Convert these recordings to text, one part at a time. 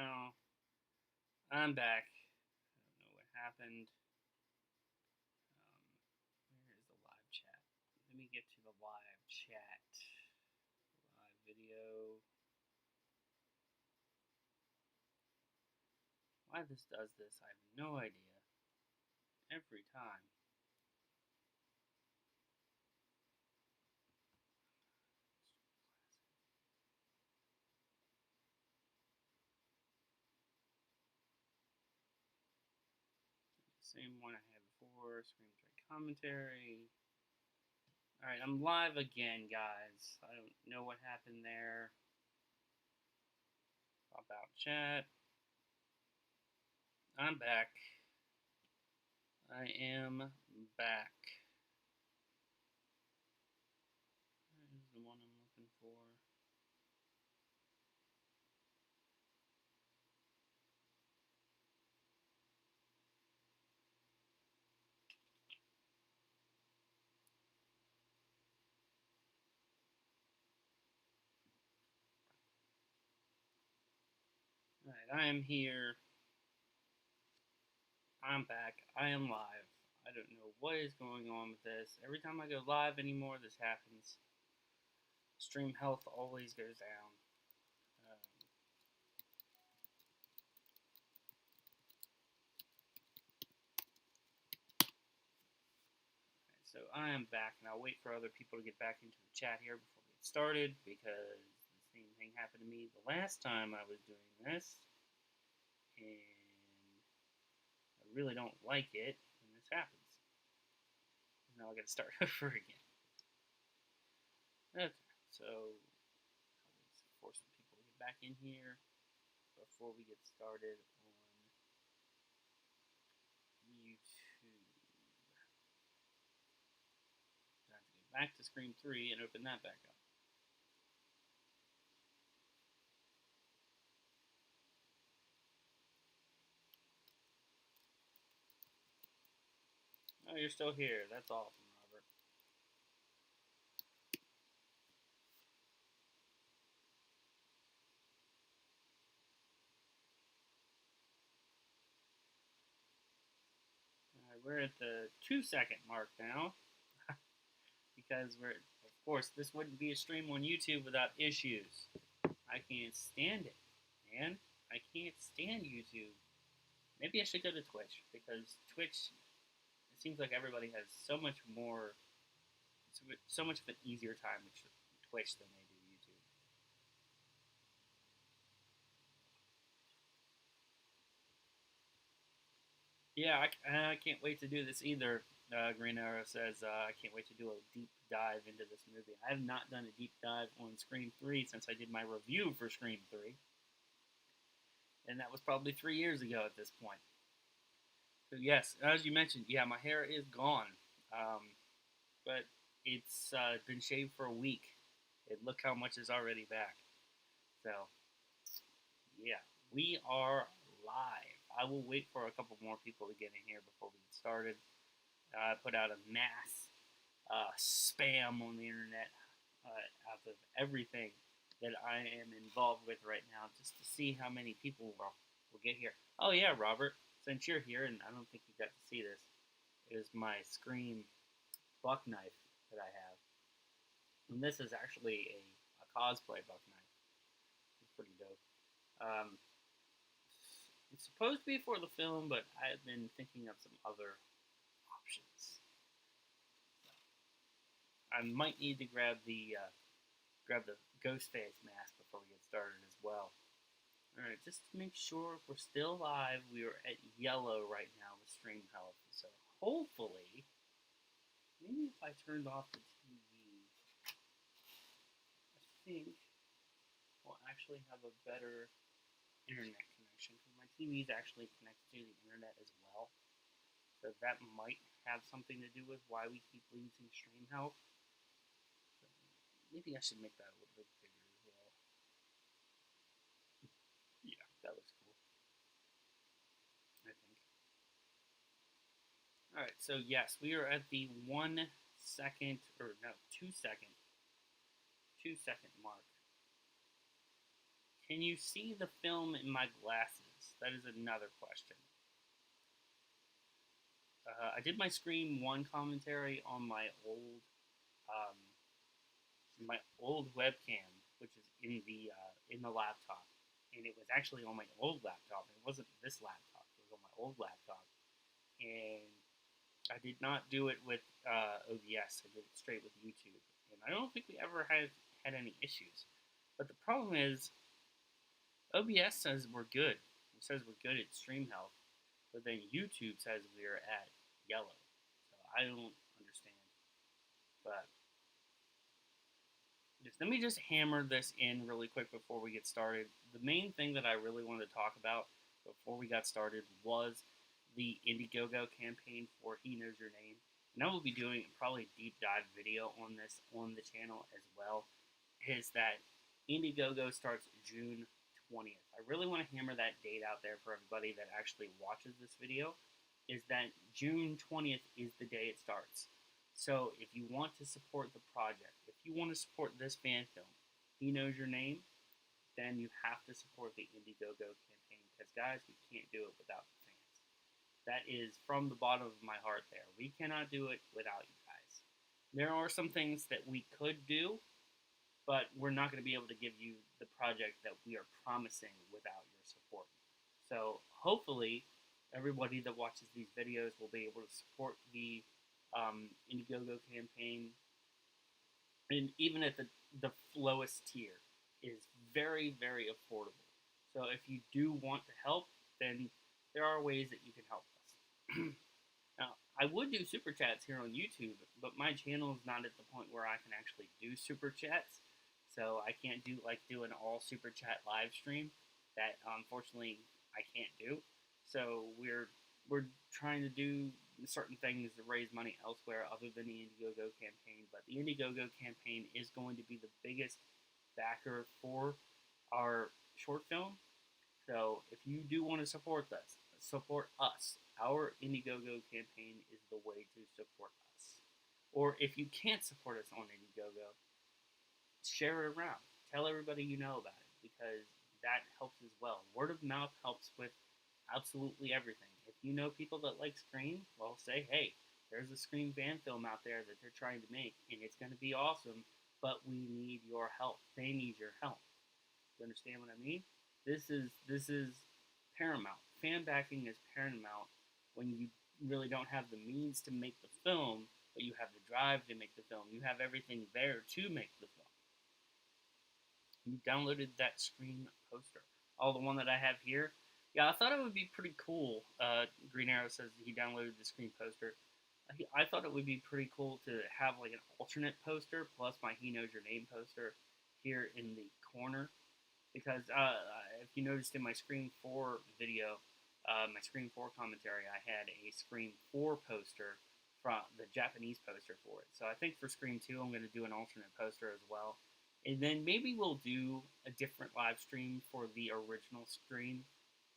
Oh, I'm back. I don't know what happened. Where is the live chat? Let me get to the live chat. Live video. Why this does this, I have no idea. Every time. Same one I had before. Screen Trade commentary. Alright, I'm live again, guys. I don't know what happened there. Pop out chat. I'm back. I am back. That is the one I'm looking for. Alright, I am here. I'm back. I am live. I don't know what is going on with this. Every time I go live anymore, this happens. Stream health always goes down. So I am back, and I'll wait for other people to get back into the chat here before we get started, because the same thing happened to me the last time I was doing this, and I really don't like it when this happens. Now I gotta start over again. Okay, so I'll wait for some people to get back in here before we get started on YouTube. I have to get back to screen 3 and open that back up. Oh, you're still here. That's awesome, Robert. We're at the 2-second mark now. Because of course, this wouldn't be a stream on YouTube without issues. I can't stand it, man. I can't stand YouTube. Maybe I should go to Twitch, because Twitch, it seems like everybody has so much of an easier time with Twitch than they do YouTube. Yeah, I can't wait to do this either. Green Arrow says, I can't wait to do a deep dive into this movie. I have not done a deep dive on Scream 3 since I did my review for Scream 3. And that was probably 3 years ago at this point. So yes, as you mentioned, yeah, my hair is gone. But it's been shaved for a week. And look how much is already back. So, yeah, we are live. I will wait for a couple more people to get in here before we get started. I put out a mass spam on the internet out of everything that I am involved with right now, just to see how many people will get here. Oh yeah, Robert, since you're here, and I don't think you got to see this, is my Scream buck knife that I have. And this is actually a cosplay buck knife. It's pretty dope. It's supposed to be for the film, but I've been thinking of some other options. I might need to grab the ghost face mask before we get started as well. Alright, just to make sure we're still live, we are at yellow right now with stream health. So hopefully, maybe if I turned off the TV, I think we'll actually have a better internet connection, because my TV is actually connected to the internet as well. So that might have something to do with why we keep losing stream health. So maybe I should make that a little bit bigger as well. Yeah, that looks cool, I think. Alright, so yes, we are at the 1 second, or no, 2 second mark. Can you see the film in my glasses? That is another question. I did my Scream 1 commentary on um, my old webcam, which is in the laptop, and it was actually on my old laptop. It wasn't this laptop; it was on my old laptop, and I did not do it with OBS. I did it straight with YouTube, and I don't think we ever had any issues. But the problem is, OBS says we're good. It says we're good at stream health, but then YouTube says we're at yellow. So I don't understand. But let me just hammer this in really quick before we get started. The main thing that I really wanted to talk about before we got started was the Indiegogo campaign for He Knows Your Name. And I will be doing probably a deep dive video on this on the channel as well. Is that Indiegogo starts June 20th. I really want to hammer that date out there for everybody that actually watches this video. Is that June 20th is the day it starts. So if you want to support the project, if you want to support this fan film, He Knows Your Name, then you have to support the Indiegogo campaign. Because guys, we can't do it without the fans. That is from the bottom of my heart there. We cannot do it without you guys. There are some things that we could do, but we're not going to be able to give you the project that we are promising without your support. So hopefully everybody that watches these videos will be able to support the Indiegogo campaign, and even at the lowest tier is very, very affordable. So if you do want to help, then there are ways that you can help us. Now, I would do super chats here on YouTube, but my channel is not at the point where I can actually do super chats. So I can't do an all super chat live stream. That unfortunately I can't do. So we're trying to do certain things to raise money elsewhere other than the Indiegogo campaign. But the Indiegogo campaign is going to be the biggest backer for our short film. So if you do want to support us, our Indiegogo campaign is the way to support us. Or if you can't support us on Indiegogo, share it around. Tell everybody you know about it, because that helps as well. Word of mouth helps with absolutely everything. If you know people that like Scream, well, say, hey, there's a Scream fan film out there that they're trying to make, and it's going to be awesome, but we need your help. They need your help. You understand what I mean? This is paramount. Fan backing is paramount when you really don't have the means to make the film, but you have the drive to make the film. You have everything there to make the film. You downloaded that Scream poster. Oh, the one that I have here? Yeah, I thought it would be pretty cool. Green Arrow says he downloaded the Scream poster. I thought it would be pretty cool to have like an alternate poster plus my He Knows Your Name poster here in the corner. Because if you noticed in my Scream 4 video, my Scream 4 commentary, I had a Scream 4 poster from the Japanese poster for it. So I think for Scream 2, I'm going to do an alternate poster as well. And then maybe we'll do a different live stream for the original Scream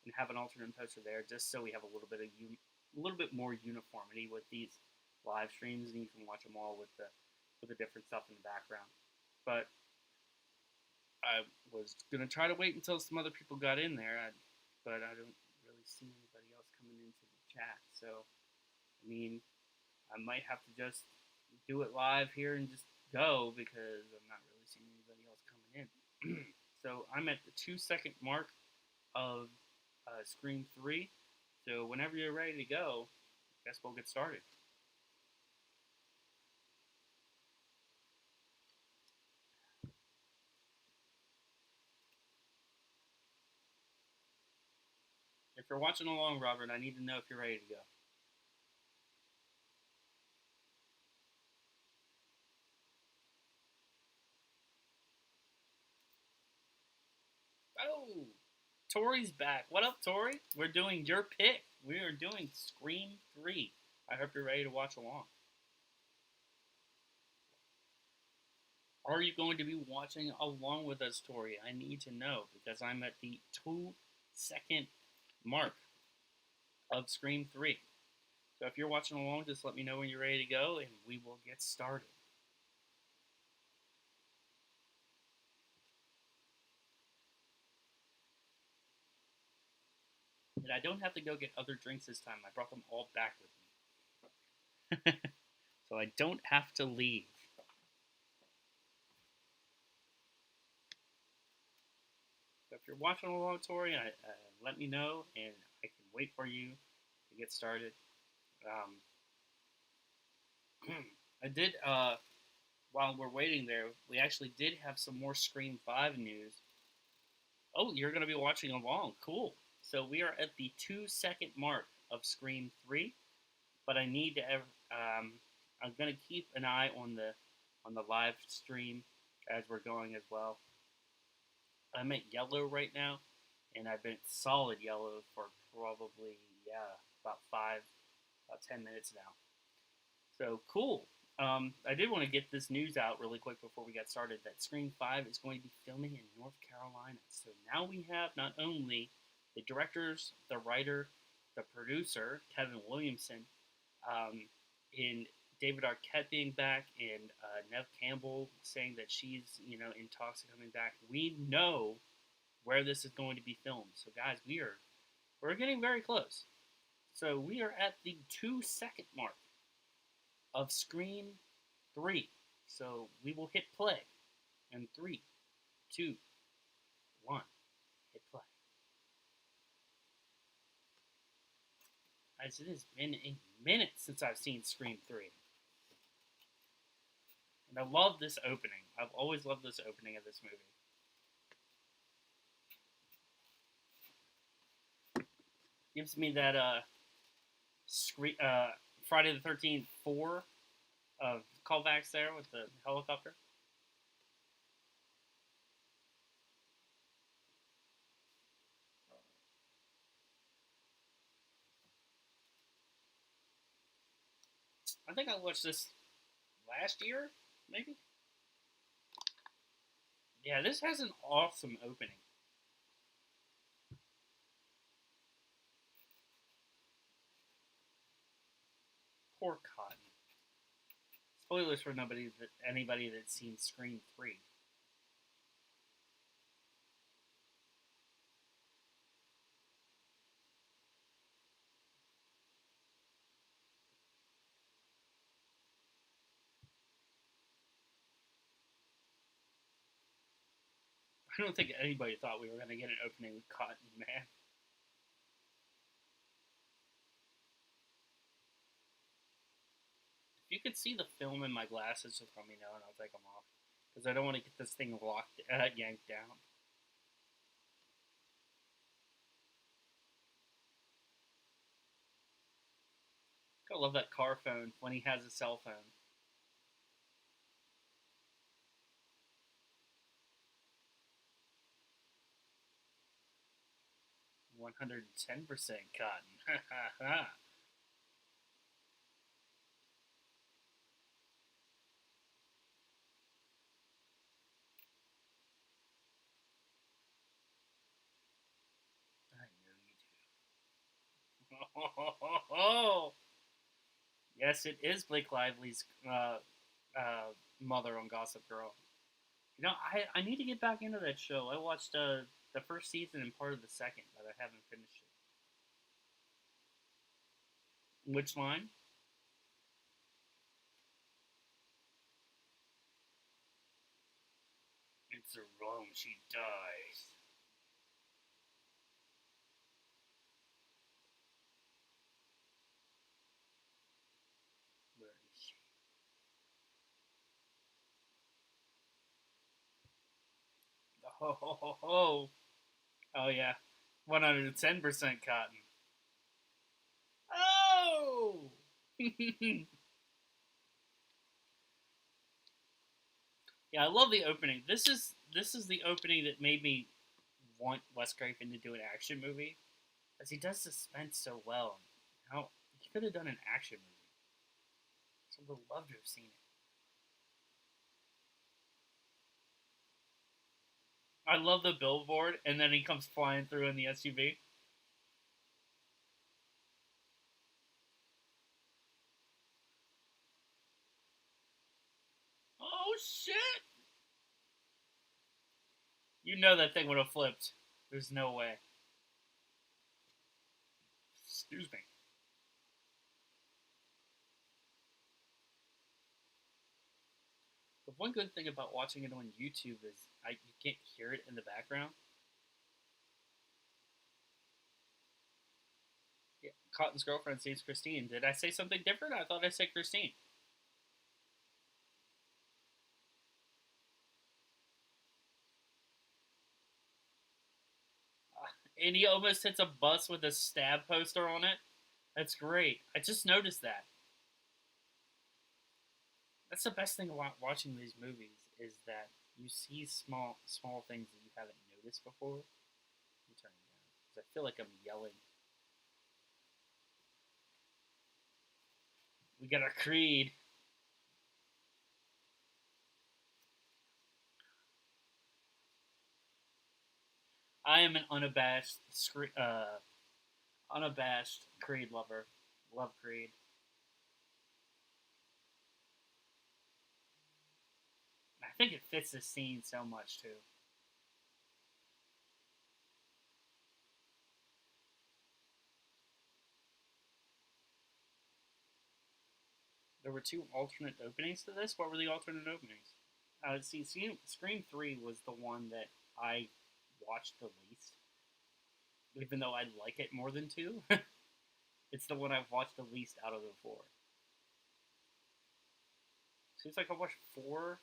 and have an alternate poster there, just so we have a little bit more uniformity with these live streams, and you can watch them all with the different stuff in the background. But I was gonna try to wait until some other people got in there, but I don't really see anybody else coming into the chat. So, I mean, I might have to just do it live here and just go, because I'm not really seeing anybody else coming in. So I'm at the 2-second mark of Scream 3. So whenever you're ready to go, I guess we'll get started. If you're watching along, Robert, I need to know if you're ready to go. Oh, Tori's back. What up, Tori? We're doing your pick. We are doing Scream 3. I hope you're ready to watch along. Are you going to be watching along with us, Tori? I need to know, because I'm at the 2-second mark of Scream 3. So if you're watching along, just let me know when you're ready to go, and we will get started. And I don't have to go get other drinks this time. I brought them all back with me. So I don't have to leave. So if you're watching along, Tori, let me know, and I can wait for you to get started. Um, I did, while we're waiting there, we actually did have some more Scream 5 news. Oh, you're going to be watching along. Cool. So we are at the 2 second mark of Scream 3, but I need to. I'm going to keep an eye on the live stream as we're going as well. I'm at yellow right now, and I've been solid yellow for probably about 10 minutes now. So cool. I did want to get this news out really quick before we got started that Scream 5 is going to be filming in North Carolina. So now we have not only the directors, the writer, the producer, Kevin Williamson, and David Arquette being back, and Neve Campbell saying that she's, in talks of coming back. We know where this is going to be filmed. So guys, we're getting very close. So we are at the 2 second mark of Scream 3. So we will hit play in 3, 2, 1. Hit play. As it has been a minute since I've seen Scream 3. And I love this opening. I've always loved this opening of this movie. Gives me that Friday the 13th 4 callbacks there with the helicopter. I think I watched this last year, maybe? Yeah, this has an awesome opening. Poor Cotton. Spoilers for anybody that's seen Scream 3. I don't think anybody thought we were going to get an opening with Cotton, man. If you could see the film in my glasses, just let me know and I'll take them off. Because I don't want to get this thing yanked down. I love that car phone when he has a cell phone. 110% Cotton. I know you do. Yes, it is Blake Lively's mother on Gossip Girl. I need to get back into that show. I watched the first season and part of the second, but I haven't finished it. Which line? It's a wrong she dies. Where is she? Oh. Oh, yeah. 110% Cotton. Oh! Yeah, I love the opening. This is the opening that made me want Wes Craven to do an action movie, as he does suspense so well. How he could have done an action movie. So I would love to have seen it. I love the billboard, and then he comes flying through in the SUV. Oh shit! You know that thing would have flipped. There's no way. Excuse me. The one good thing about watching it on YouTube is you can't hear it in the background. Yeah, Cotton's girlfriend sees Christine. Did I say something different? I thought I said Christine. And he almost hits a bus with a stab poster on it. That's great. I just noticed that. That's the best thing about watching these movies is that you see small things that you haven't noticed before. I'm turning down because I feel like I'm yelling. We got our creed. I am an unabashed Creed lover. Love Creed. I think it fits the scene so much too. There were two alternate openings to this. What were the alternate openings? See, Scream 3 was the one that I watched the least, even though I like it more than 2. It's the one I've watched the least out of the 4. Seems like I watched 4.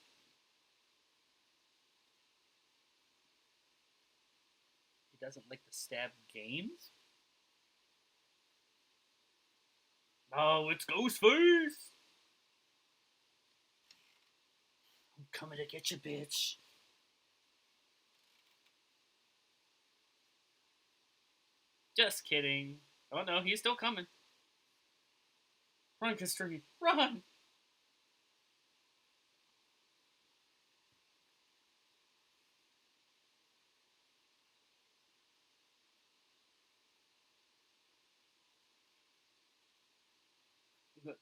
He doesn't like the stab games? Oh, it's Ghostface! I'm coming to get you, bitch. Just kidding. Oh no, he's still coming. Run, Kastrine, run!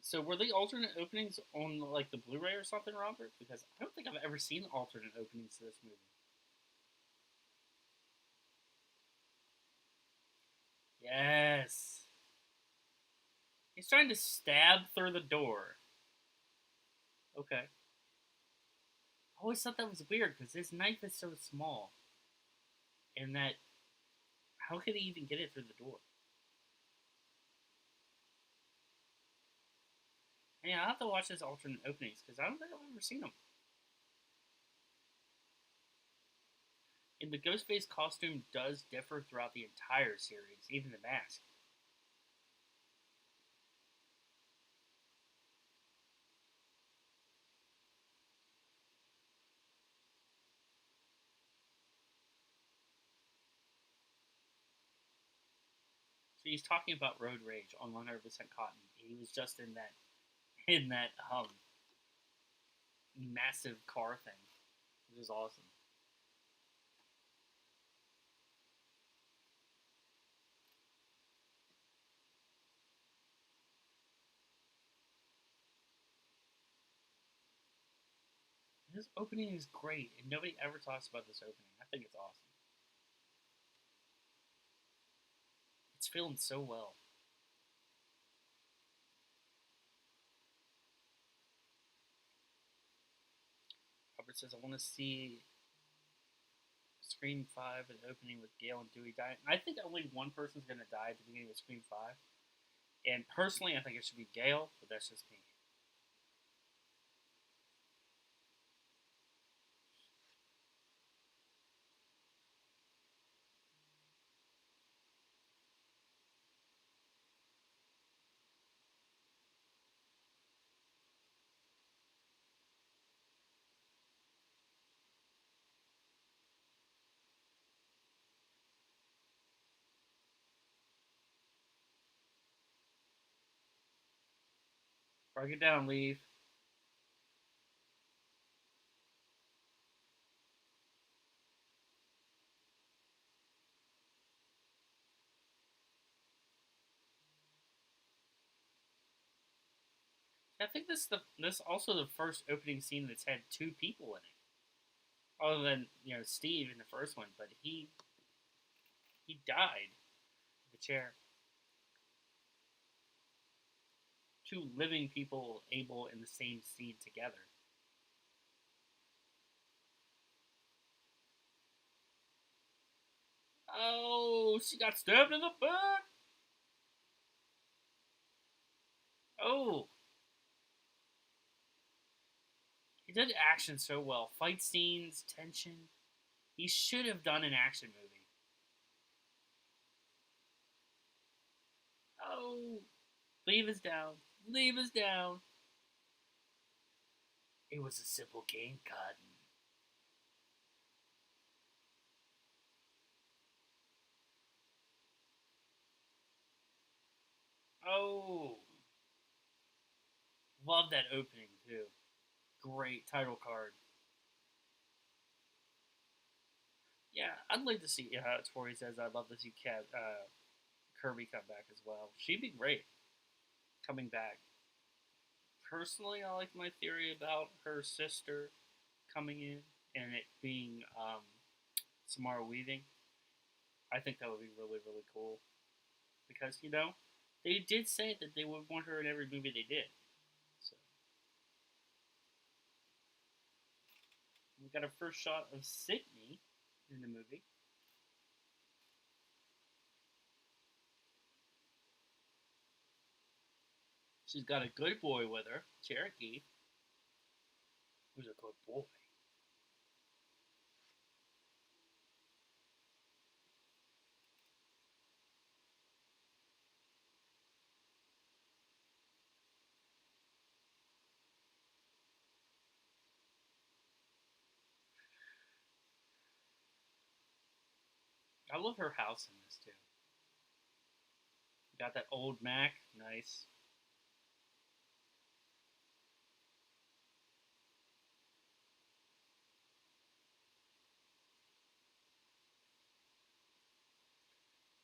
So were the alternate openings on like the Blu-ray or something, Robert? Because I don't think I've ever seen alternate openings to this movie. Yes. He's trying to stab through the door. Okay. I always thought that was weird because his knife is so small. And that, how could he even get it through the door? Yeah, I'll have to watch his alternate openings because I don't think I've ever seen them. And the Ghostface costume does differ throughout the entire series, even the mask. So he's talking about road rage on 100% Cotton. He was just in that massive car thing, which is awesome. This opening is great, and nobody ever talks about this opening. I think it's awesome. It's filmed so well. Robert says, I want to see Scream 5 an opening with Gale and Dewey dying. I think only one person's going to die at the beginning of Scream 5. And personally, I think it should be Gale, but that's just me. Break it down, leave. I think this also the first opening scene that's had two people in it, other than Steve in the first one, but he died. The chair. two living people able in the same scene together. Oh, she got stabbed in the back. Oh, he did action so well. Fight scenes, tension. He should have done an action movie. Oh, leave us down. Leave us down. It was a simple game, Cotton. Oh, love that opening too. Great title card. Yeah, I'd like to see. Tori says I'd love to see Kirby come back as well. She'd be great coming back. Personally, I like my theory about her sister coming in and it being Samara Weaving. I think that would be really, really cool because they did say that they would want her in every movie they did. So we got our first shot of Sydney in the movie. She's got a good boy with her, Cherokee, who's a good boy. I love her house in this too. Got that old Mac, nice.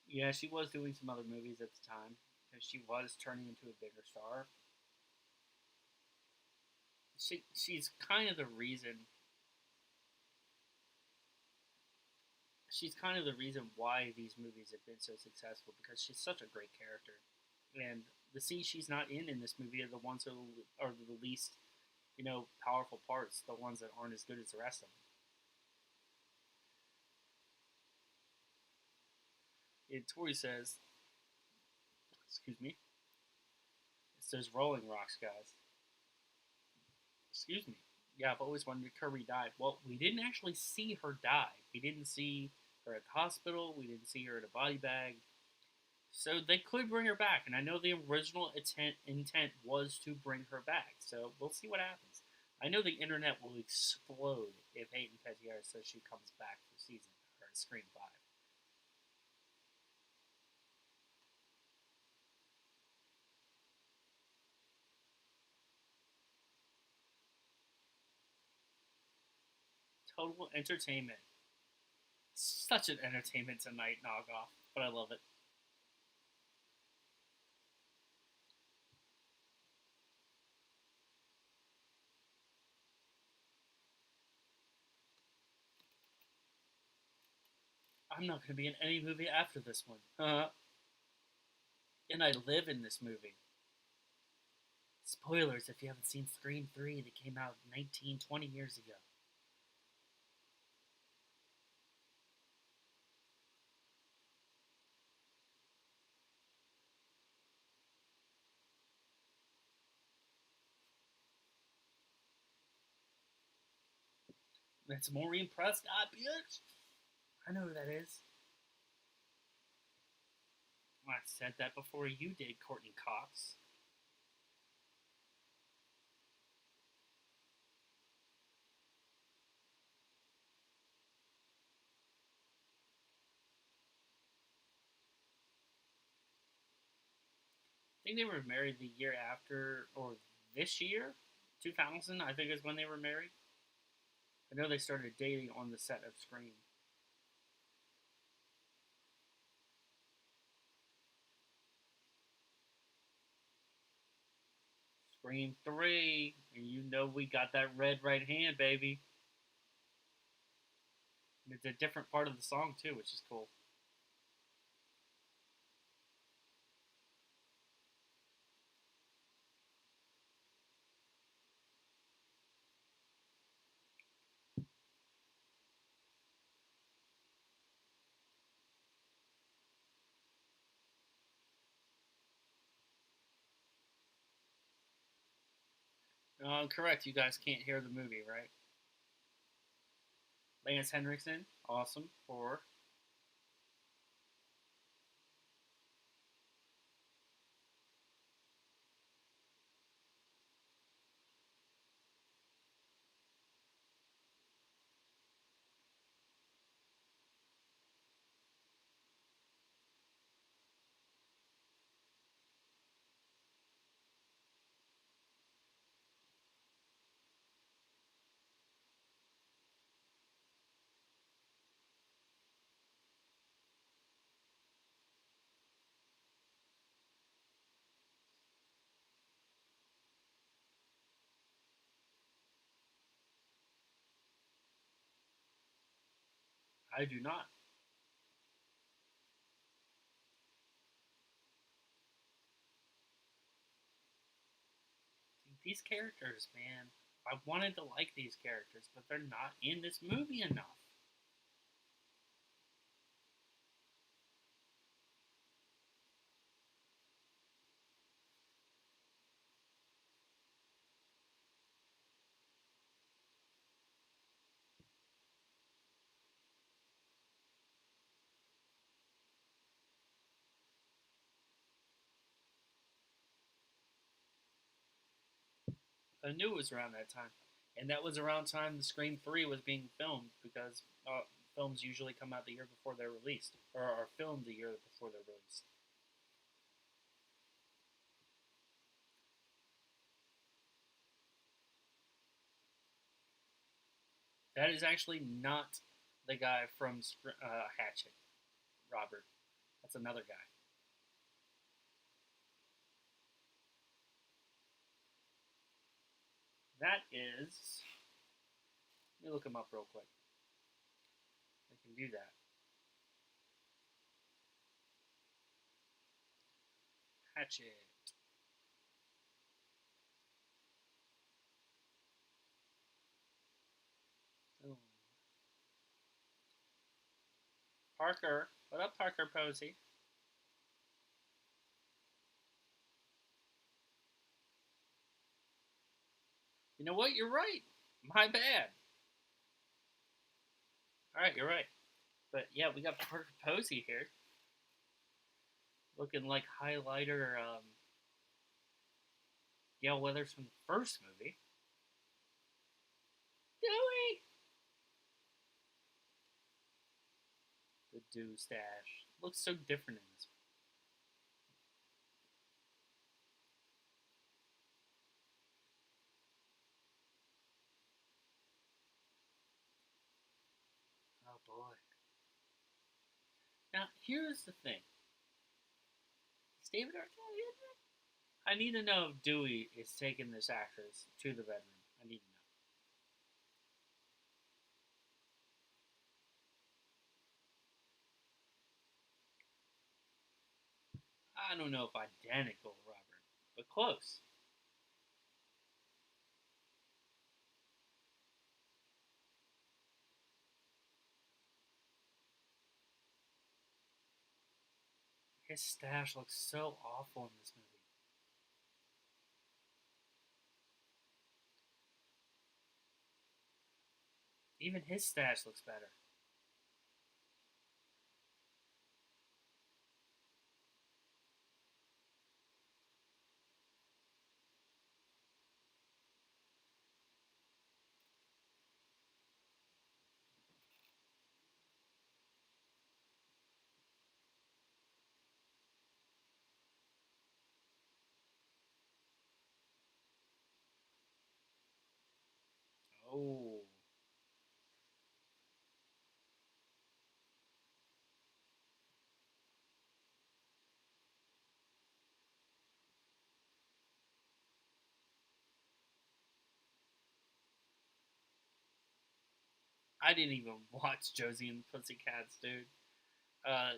Yeah, she was doing some other movies at the time because she was turning into a bigger star. She's kind of the reason. She's kind of the reason why these movies have been so successful because she's such a great character, and the scenes she's not in this movie are the ones that are the least, powerful parts. The ones that aren't as good as the rest of them. And Tori says, "Excuse me." It says "Rolling Rocks, guys." Excuse me. Yeah, I've always wondered if Kirby died. Well, we didn't actually see her die. We didn't see her at the hospital. We didn't see her in a body bag. So they could bring her back, and I know the original intent was to bring her back. So we'll see what happens. I know the internet will explode if Hayden Panettiere says she comes back for season or Scream 5. Total entertainment. Such an entertainment tonight knockoff, but I love it. I'm not going to be in any movie after this one. And I live in this movie. Spoilers if you haven't seen Scream 3 that came out 19, 20 years ago. That's Maureen Prescott, bitch. I know who that is. Well, I said that before you did, Courtney Cox. I think they were married the year after, or this year, 2000. I think is when they were married. I know they started dating on the set of Scream. Scream 3, and we got that red right hand, baby. And it's a different part of the song too, which is cool. Correct. You guys can't hear the movie, right? Lance Henriksen, awesome. For I do not. These characters, man. I wanted to like these characters, but they're not in this movie enough. I knew it was around that time, and that was around time the Scream 3 was being filmed because films usually come out the year before they're released, or are filmed the year before they're released. That is actually not the guy from Hatchet, Robert. That's another guy. That is. Let me look him up real quick. I can do that. Hatchet. Oh. Parker. What up, Parker Posey? You know what? You're right. My bad. All right, you're right. But yeah, we got Parker Posey here, looking like highlighter Gail Weathers from the first movie. Dewey! The do stash. Looks so different in this. Oh boy. Now, here's the thing. Is David Arquette in it? I need to know if Dewey is taking this actress to the bedroom. I need to know. I don't know if identical, Robert, but close. His stash looks so awful in this movie. Even his stash looks better. Oh, I didn't even watch Josie and the Pussycats, dude. Uh,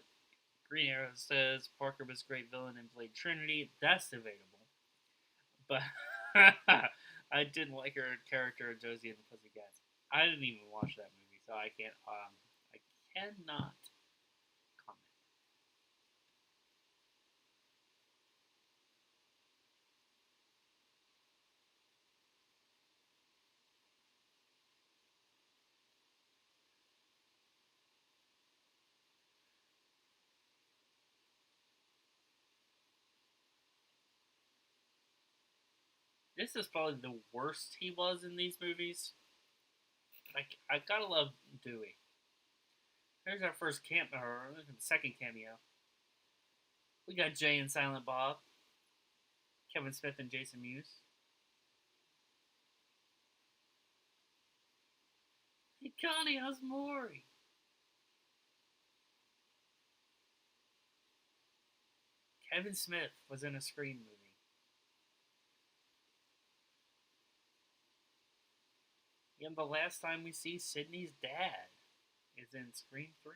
Green Arrow says Parker was a great villain and played Trinity. That's debatable. But I did like her character Josie and the Pussycats. I didn't even watch that movie, so I cannot comment. this is probably the worst he was in these movies. Like, I gotta love Dewey. Here's our first or second cameo. We got Jay and Silent Bob, Kevin Smith and Jason Mewes. Hey, Connie, how's Maury? Kevin Smith was in a Scream movie. And the last time we see Sydney's dad is in Scream 3.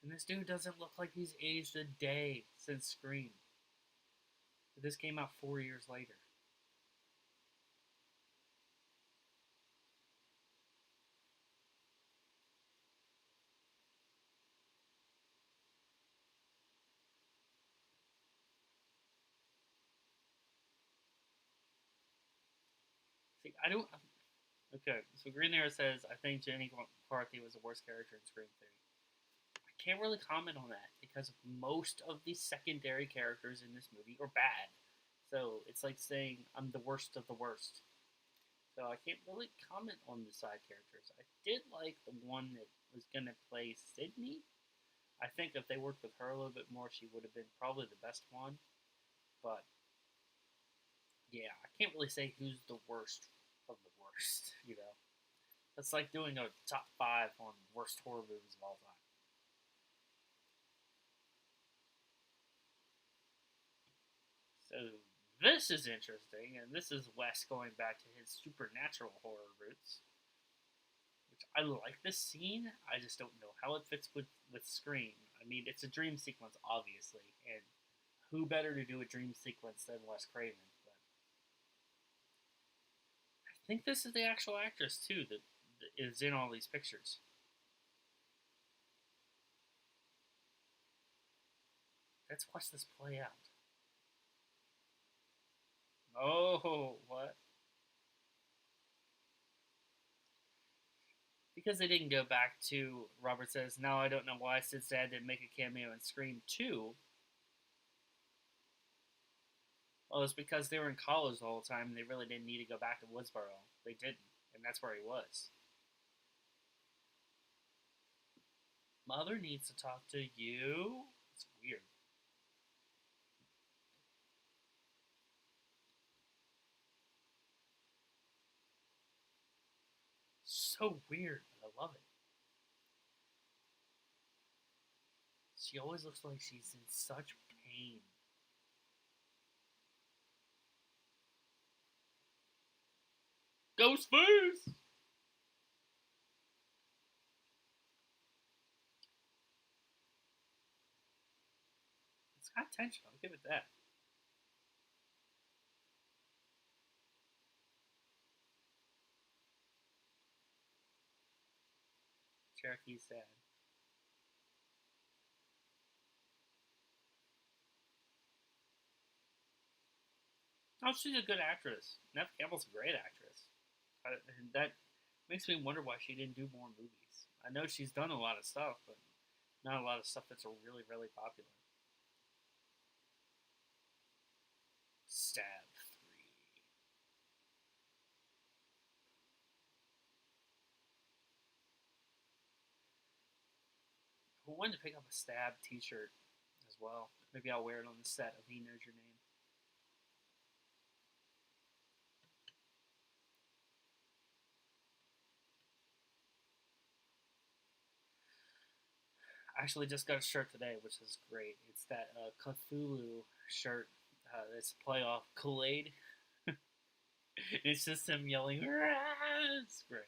And this dude doesn't look like he's aged a day since Scream. But this came out 4 years later. See, I don't. Okay, so Green Arrow says, I think Jenny McCarthy was the worst character in Scream 3. I can't really comment on that because most of the secondary characters in this movie are bad. So it's like saying I'm the worst of the worst. So I can't really comment on the side characters. I did like the one that was going to play Sydney. I think if they worked with her a little bit more, she would have been probably the best one. But yeah, I can't really say who's the worst of the worst, you know? It's like doing a top 5 on worst horror movies of all time. So this is interesting, and this is Wes going back to his supernatural horror roots. Which I like this scene. I just don't know how it fits with Scream. I mean, it's a dream sequence, obviously, and who better to do a dream sequence than Wes Craven? But I think this is the actual actress too that is in all these pictures. Let's watch this play out. Oh, what? Because they didn't go back to Robert says, now I don't know why Sid's dad didn't make a cameo in Scream 2. Well, it's because they were in college the whole time and they really didn't need to go back to Woodsboro. They didn't, and that's where he was. Mother needs to talk to you? It's weird. So weird, but I love it. She always looks like she's in such pain. Ghostface! It's got tension, I'll give it that. Cherokee's sad. Oh, she's a good actress. Neve Campbell's a great actress. That makes me wonder why she didn't do more movies. I know she's done a lot of stuff, but not a lot of stuff that's really, really popular. Stab 3. I wanted to pick up a Stab t-shirt as well. Maybe I'll wear it on the set of He Knows Your Name. I actually just got a shirt today, which is great. It's that Cthulhu shirt. It's a play off Kool-Aid. It's just him yelling. Rah! It's great.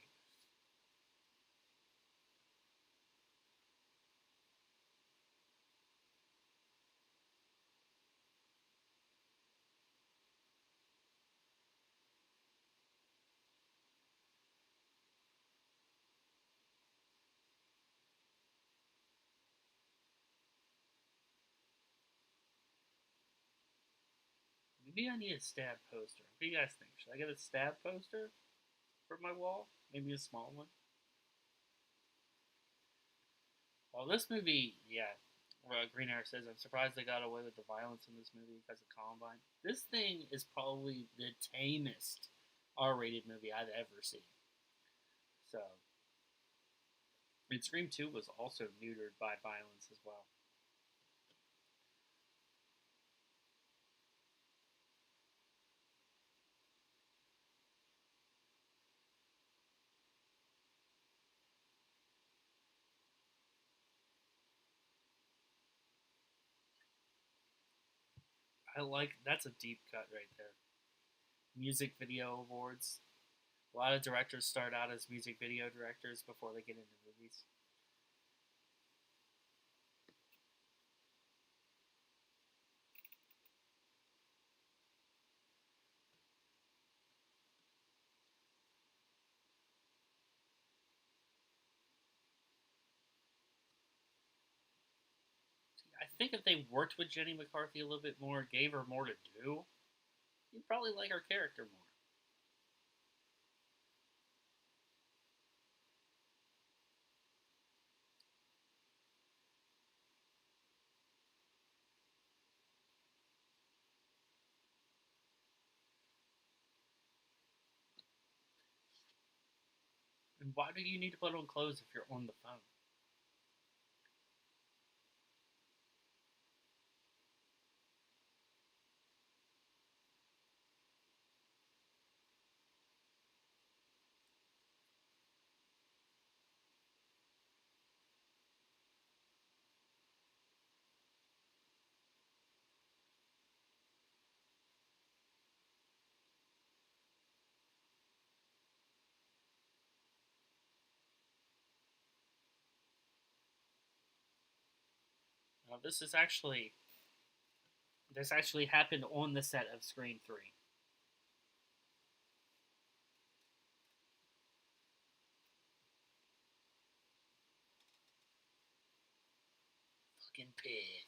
Maybe I need a Stab poster. What do you guys think? Should I get a Stab poster for my wall? Maybe a small one? Well, this movie, yeah, Green Arrow says, I'm surprised they got away with the violence in this movie because of Columbine. This thing is probably the tamest R-rated movie I've ever seen. So, and Scream 2 was also neutered by violence as well. That's a deep cut right there. Music video awards. A lot of directors start out as music video directors before they get into movies. I think if they worked with Jenny McCarthy a little bit more, gave her more to do, you'd probably like her character more. And why do you need to put on clothes if you're on the phone? Now, this actually happened on the set of Scream 3. Fucking pig.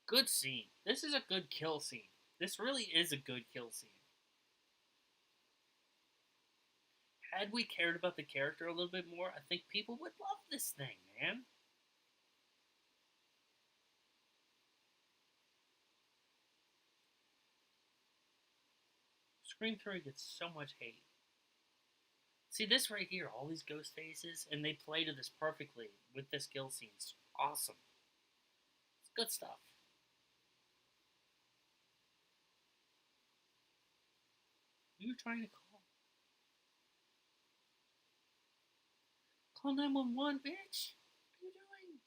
Good scene. This is a good kill scene. This really is a good kill scene. Had we cared about the character a little bit more, I think people would love this thing, man. Scream 3 gets so much hate. See this right here, all these ghost faces, and they play to this perfectly with this kill scene. It's awesome. It's good stuff. Who are you trying to call? Call 911, bitch! What are you doing?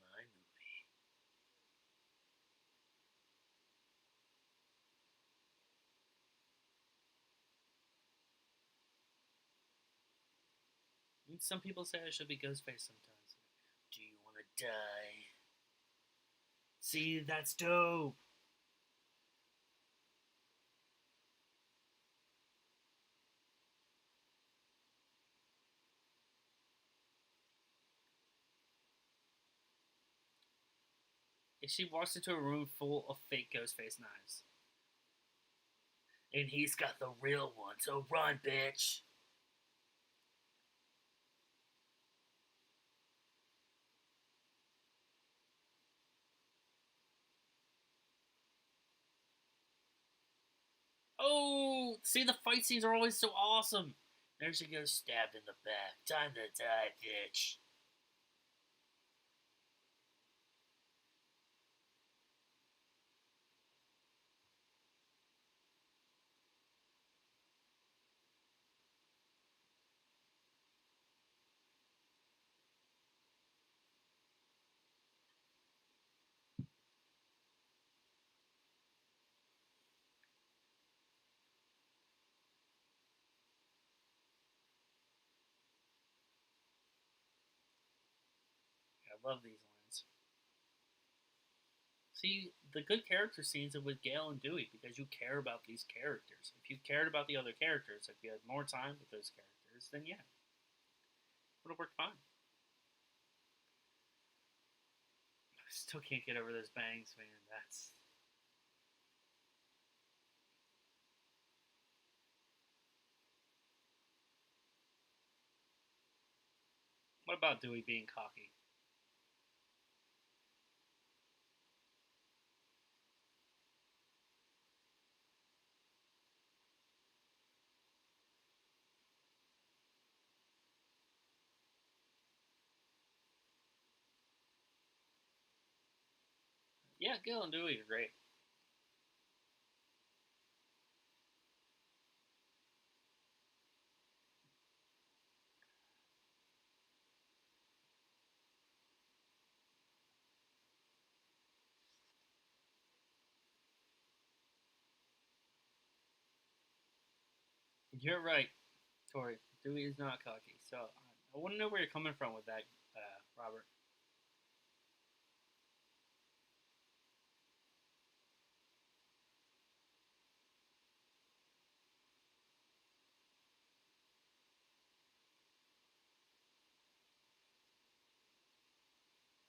My movie. Some people say I should be Ghostface sometimes. Do you want to die? See, that's dope. If she walks into a room full of fake Ghostface knives, and he's got the real one, so run, bitch. Oh, see, the fight scenes are always so awesome. There she goes, stabbed in the back. Time to die, bitch. I love these lines. See, the good character scenes are with Gale and Dewey because you care about these characters. If you cared about the other characters, if you had more time with those characters, then yeah, it would have worked fine. Still can't get over those bangs, man. That's. What about Dewey being cocky? Yeah, Gil and Dewey are great. You're right, Tori. Dewey is not cocky. So I want to know where you're coming from with that, Robert.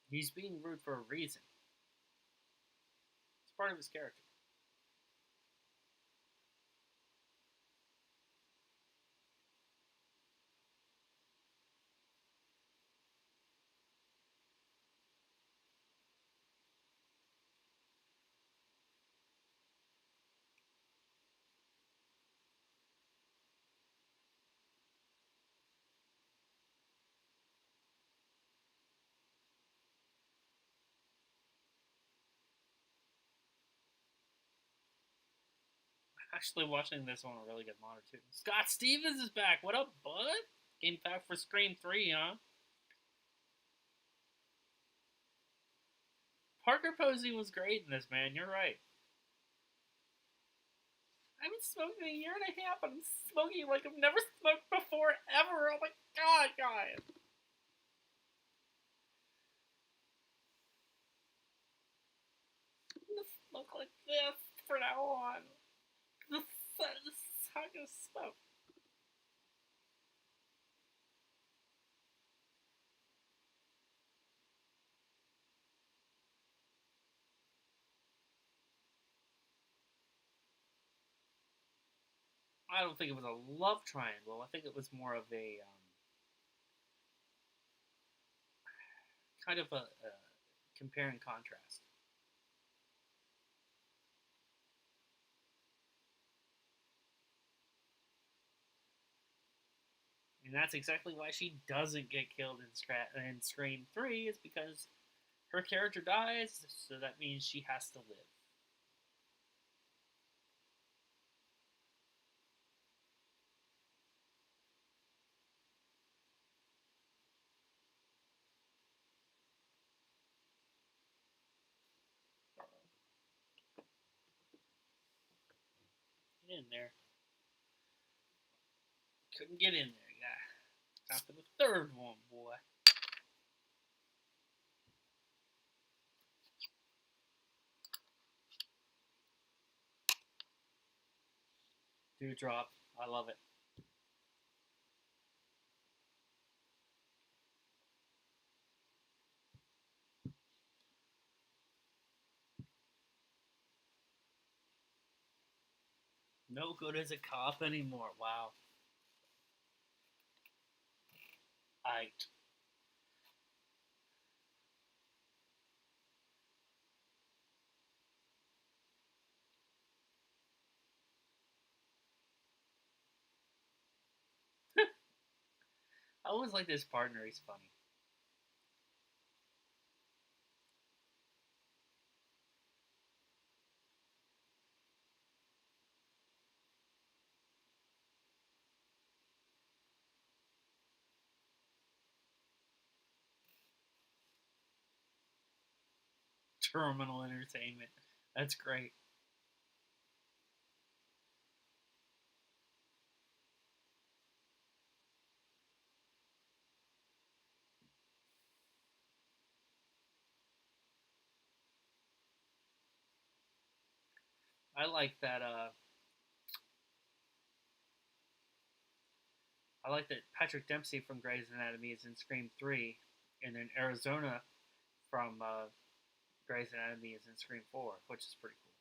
He's being rude for a reason. It's part of his character. Actually, watching this on a really good monitor too. Scott Stevens is back. What up, bud? Came back for Scream 3, huh? Parker Posey was great in this, man. You're right. I've been smoking a year and a half, and I'm smoking like I've never smoked before, ever. Oh my god, guys. I'm gonna smoke like this from now on. This is how I'm gonna smoke. I don't think it was a love triangle. I think it was more of a kind of a compare and contrast. And that's exactly why she doesn't get killed in Scream 3, is because her character dies, so that means she has to live. Get in there. Couldn't get in there, yeah. Time for the third one, boy. Dewdrop. I love it. No good as a cop anymore. Wow. I I always like this partner. He's funny. Terminal entertainment. That's great. I like that. I like that Patrick Dempsey from Grey's Anatomy is in Scream 3, and then Arizona from Grey's Anatomy is in Scream 4, which is pretty cool.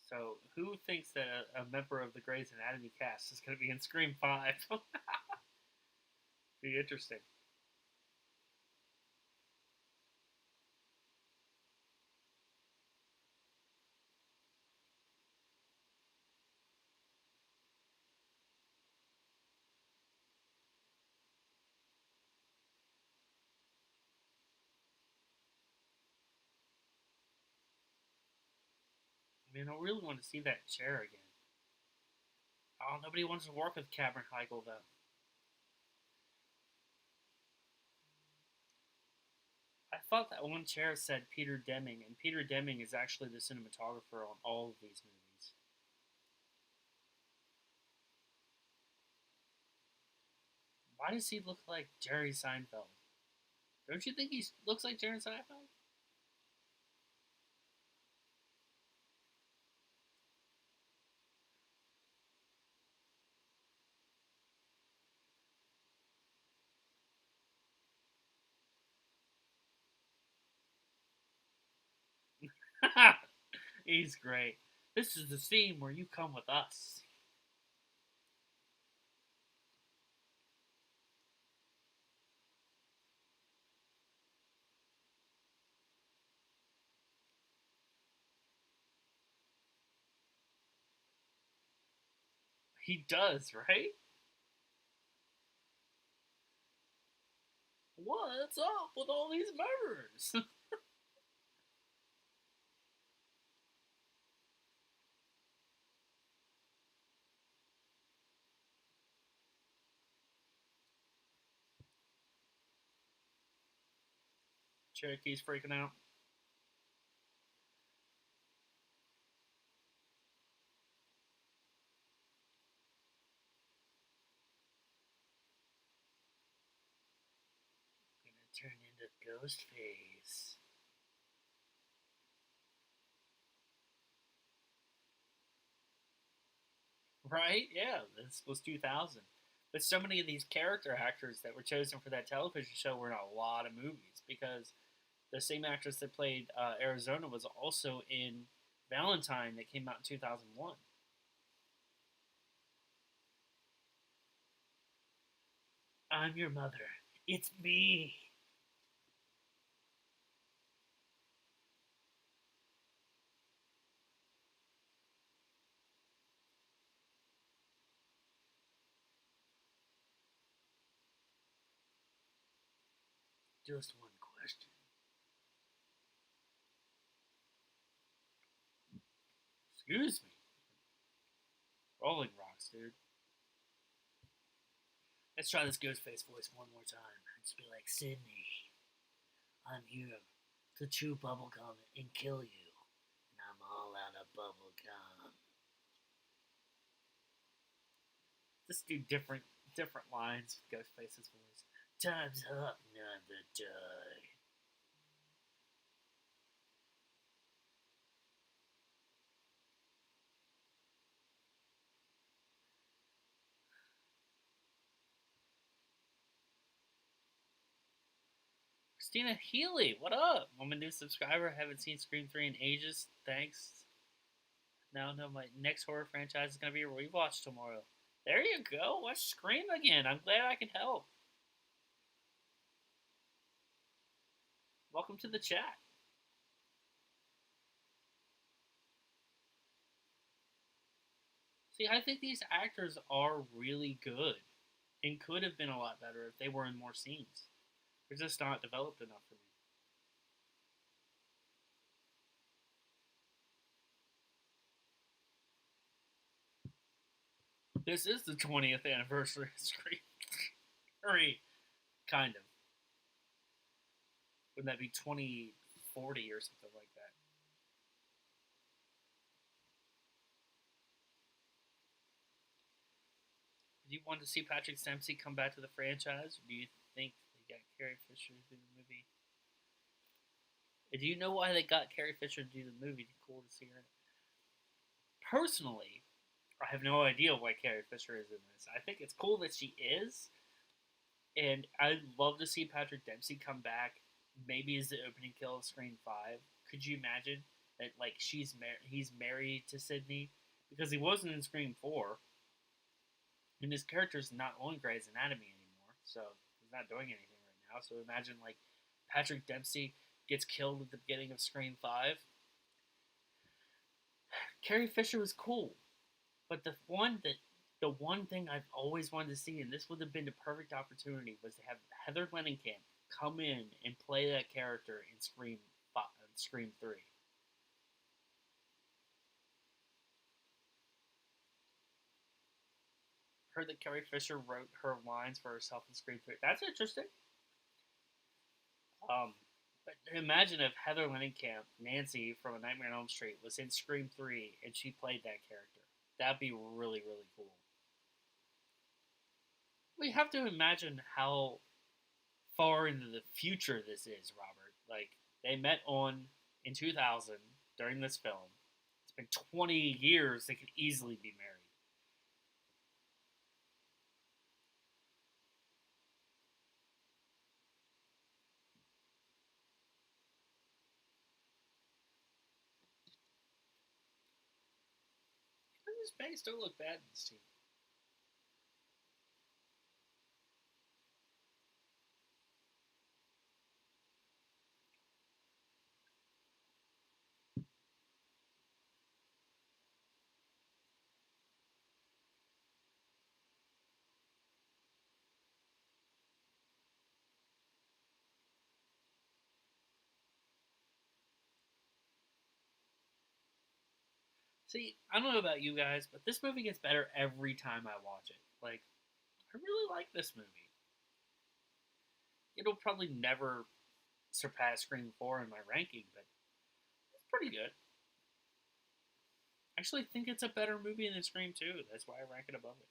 So, who thinks that a member of the Grey's Anatomy cast is going to be in Scream 5? Be interesting. I mean, I really want to see that chair again. Oh, nobody wants to work with Cameron Heigl, though. I thought that one chair said Peter Deming, and Peter Deming is actually the cinematographer on all of these movies. Why does he look like Jerry Seinfeld? Don't you think he looks like Jerry Seinfeld? He's great. This is the scene where you come with us. He does, right? What's up with all these murders? Cherokee's freaking out. Gonna turn into Ghostface. Right? Yeah, this was 2000. But so many of these character actors that were chosen for that television show were in a lot of movies because the same actress that played Arizona was also in Valentine that came out in 2001. I'm your mother. It's me. Just one question. Excuse me. Rolling Rocks, dude. Let's try this Ghostface voice one more time. Just be like, Sydney, I'm here to chew bubblegum and kill you. And I'm all out of bubblegum. Just do different lines with Ghostface's voice. Time's up, another die. Christina Healy, what up? I'm a new subscriber. Haven't seen Scream 3 in ages. Thanks. Now I know my next horror franchise is going to be a rewatch tomorrow. There you go. Watch Scream again. I'm glad I could help. Welcome to the chat. See, I think these actors are really good and could have been a lot better if they were in more scenes. They're just not developed enough for me. This is the 20th anniversary of Scream 3. Kind of. Wouldn't that be 2040 or something like that? Do you want to see Patrick Dempsey come back to the franchise, or do you think they got Carrie Fisher to do the movie? Do you know why they got Carrie Fisher to do the movie? It's cool to see her. Personally, I have no idea why Carrie Fisher is in this. I think it's cool that she is, and I'd love to see Patrick Dempsey come back maybe is the opening kill of Scream 5. Could you imagine that like he's married to Sydney because he wasn't in Scream 4, and his character's not on Grey's Anatomy anymore, so he's not doing anything right now. So imagine like Patrick Dempsey gets killed at the beginning of Scream 5. Carrie Fisher was cool, but the one thing I've always wanted to see, and this would have been the perfect opportunity, was to have Heather Langenkamp come in and play that character in Scream 3. Heard that Carrie Fisher wrote her lines for herself in Scream 3. That's interesting. Um, but imagine if Heather Langenkamp, Nancy from A Nightmare on Elm Street, was in Scream 3 and she played that character. That'd be really, really cool. We have to imagine how far into the future this is, Robert. Like, they met on in 2000 during this film. It's been 20 years. They could easily be married. His face don't look bad in this team. See, I don't know about you guys, but this movie gets better every time I watch it. Like, I really like this movie. It'll probably never surpass Scream 4 in my ranking, but it's pretty good. I actually think it's a better movie than Scream 2. That's why I rank it above it.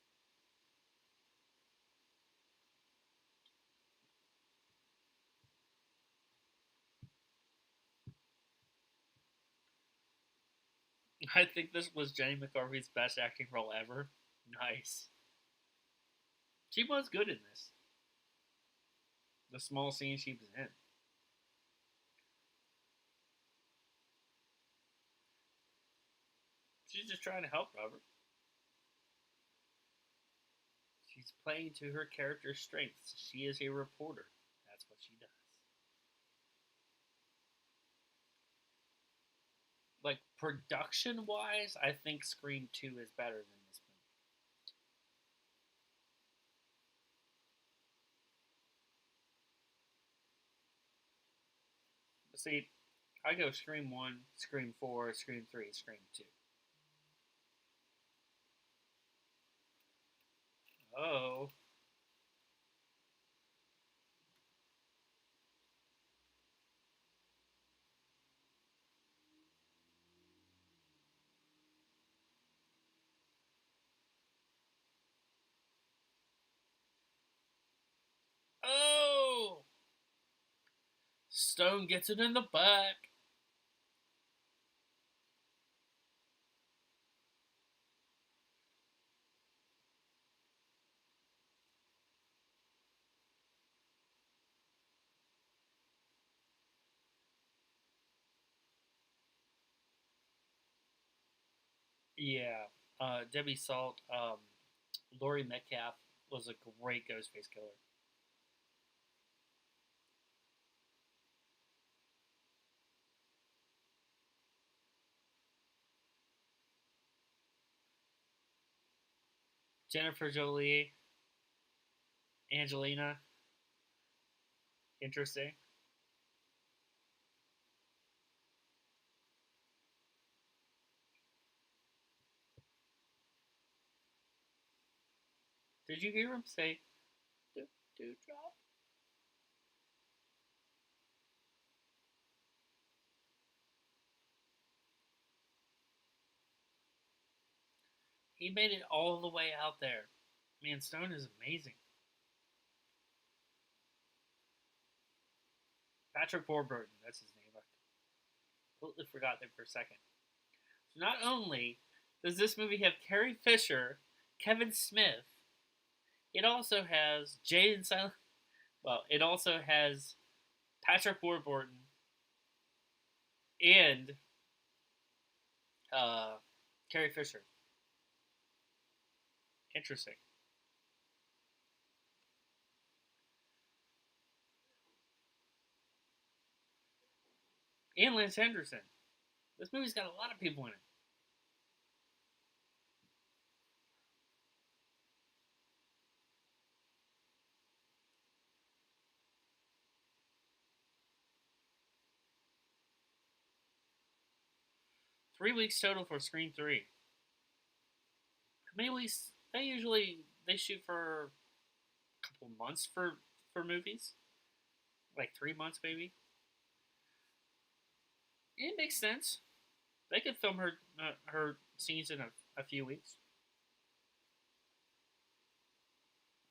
I think this was Jenny McCarthy's best acting role ever. Nice. She was good in this. The small scene she was in. She's just trying to help Robert. She's playing to her character's strengths. She is a reporter. That's what she does. Like, production wise, I think Scream 2 is better than this movie. But see, I go Scream 1, Scream 4, Scream 3, Scream 2. Oh. Oh! Stone gets it in the back. Yeah. Debbie Salt, Laurie Metcalf was a great Ghostface killer. Jennifer Jolie, Angelina, interesting. Did you hear him say, do, do drop? He made it all the way out there. Man, Stone is amazing. Patrick Warburton, that's his name. I completely forgot that for a second. So not only does this movie have Carrie Fisher, Kevin Smith, it also has Jay and Silent. Well, it also has Patrick Warburton and uh, Carrie Fisher. Interesting. And Lance Henderson. This movie's got a lot of people in it. 3 weeks total for Scream 3. How many weeks? They shoot for a couple months for movies, like 3 months maybe. It makes sense. They could film her scenes in a few weeks.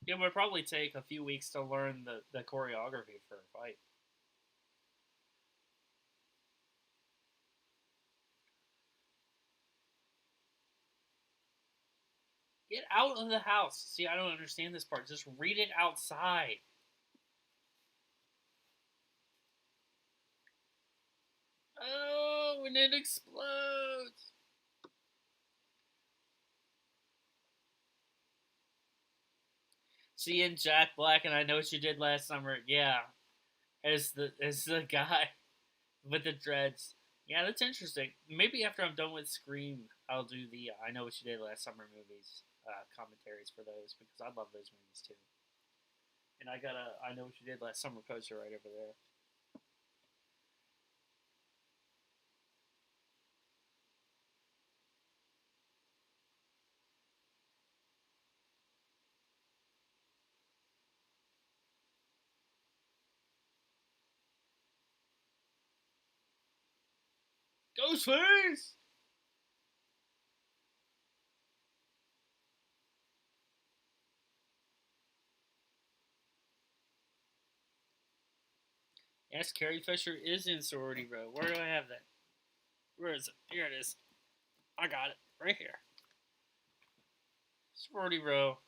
It would probably take a few weeks to learn the choreography for a fight. Get out of the house. See, I don't understand this part. Just read it outside. Oh, and it explodes. Seeing Jack Black and I Know What You Did Last Summer. Yeah, as the guy with the dreads. Yeah, that's interesting. Maybe after I'm done with Scream, I'll do the I Know What You Did Last Summer movies commentaries for those because I love those movies too. And I got a I Know What You Did Last Summer poster right over there. Ghostface! Yes, Carrie Fisher is in Sorority Row. Where do I have that? Where is it? Here it is. I got it. Right here. Sorority Row.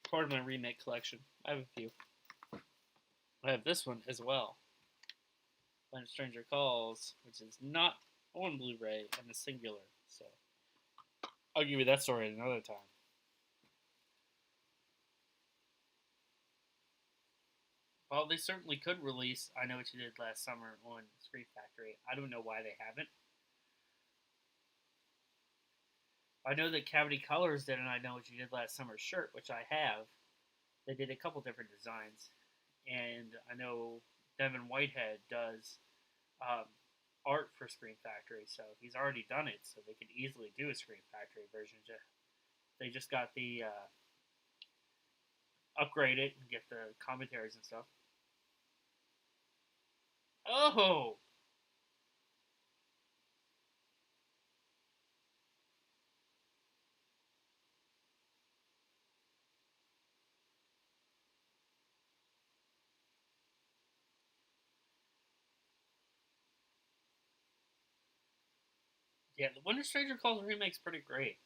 Part of my remake collection. I have a few. I have this one as well. When a Stranger Calls, which is not on Blu-ray and is singular. So I'll give you that story at another time. Well, they certainly could release I Know What You Did Last Summer on Scream Factory. I don't know why they haven't. I know that Cavity Colors did an I Know What You Did Last Summer shirt, which I have. They did a couple different designs. And I know Devin Whitehead does um, art for Scream Factory, so he's already done it, so they could easily do a Scream Factory version. They just got the upgrade it and get the commentaries and stuff. Oh, yeah, the Winter Stranger Calls remake's pretty great.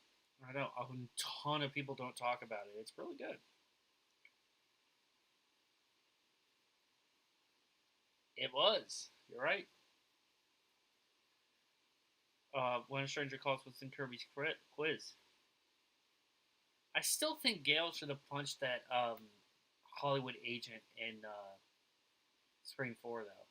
I know a ton of people don't talk about it. It's really good. It was. You're right. When a Stranger Calls was in Kirby's quiz. I still think Gail should have punched that Hollywood agent in Scream 4, though.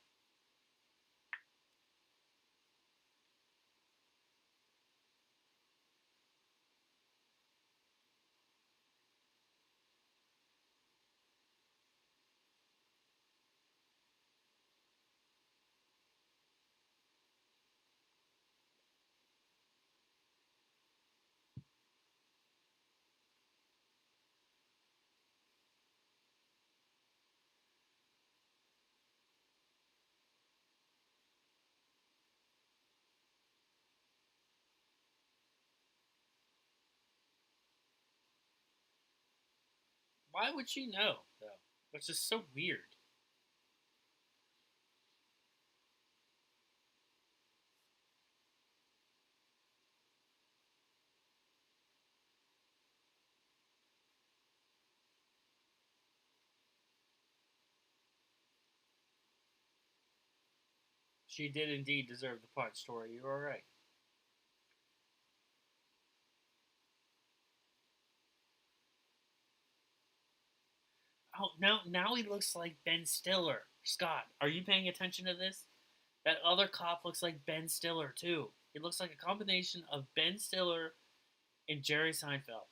Why would she know, though? Which is so weird. She did indeed deserve the punch, Tori. You are right. Oh, now he looks like Ben Stiller. Scott, are you paying attention to this? That other cop looks like Ben Stiller too. He looks like a combination of Ben Stiller and Jerry Seinfeld.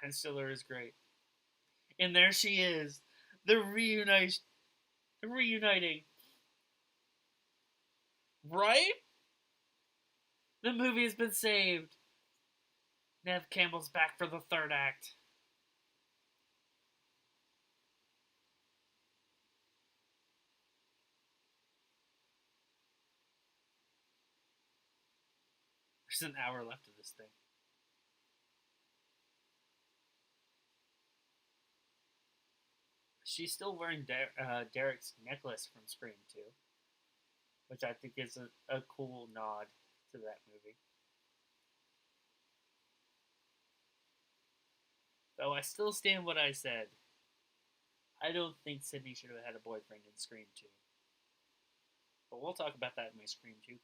Ben Stiller is great. And there she is. The reunite the reuniting. Right? The movie has been saved. Nev Campbell's back for the third act. There's an hour left of this thing. She's still wearing Derek's necklace from Scream 2, which I think is a cool nod to that movie. Though I still stand what I said. I don't think Sydney should have had a boyfriend in Scream 2. But we'll talk about that in my Scream 2 commentary.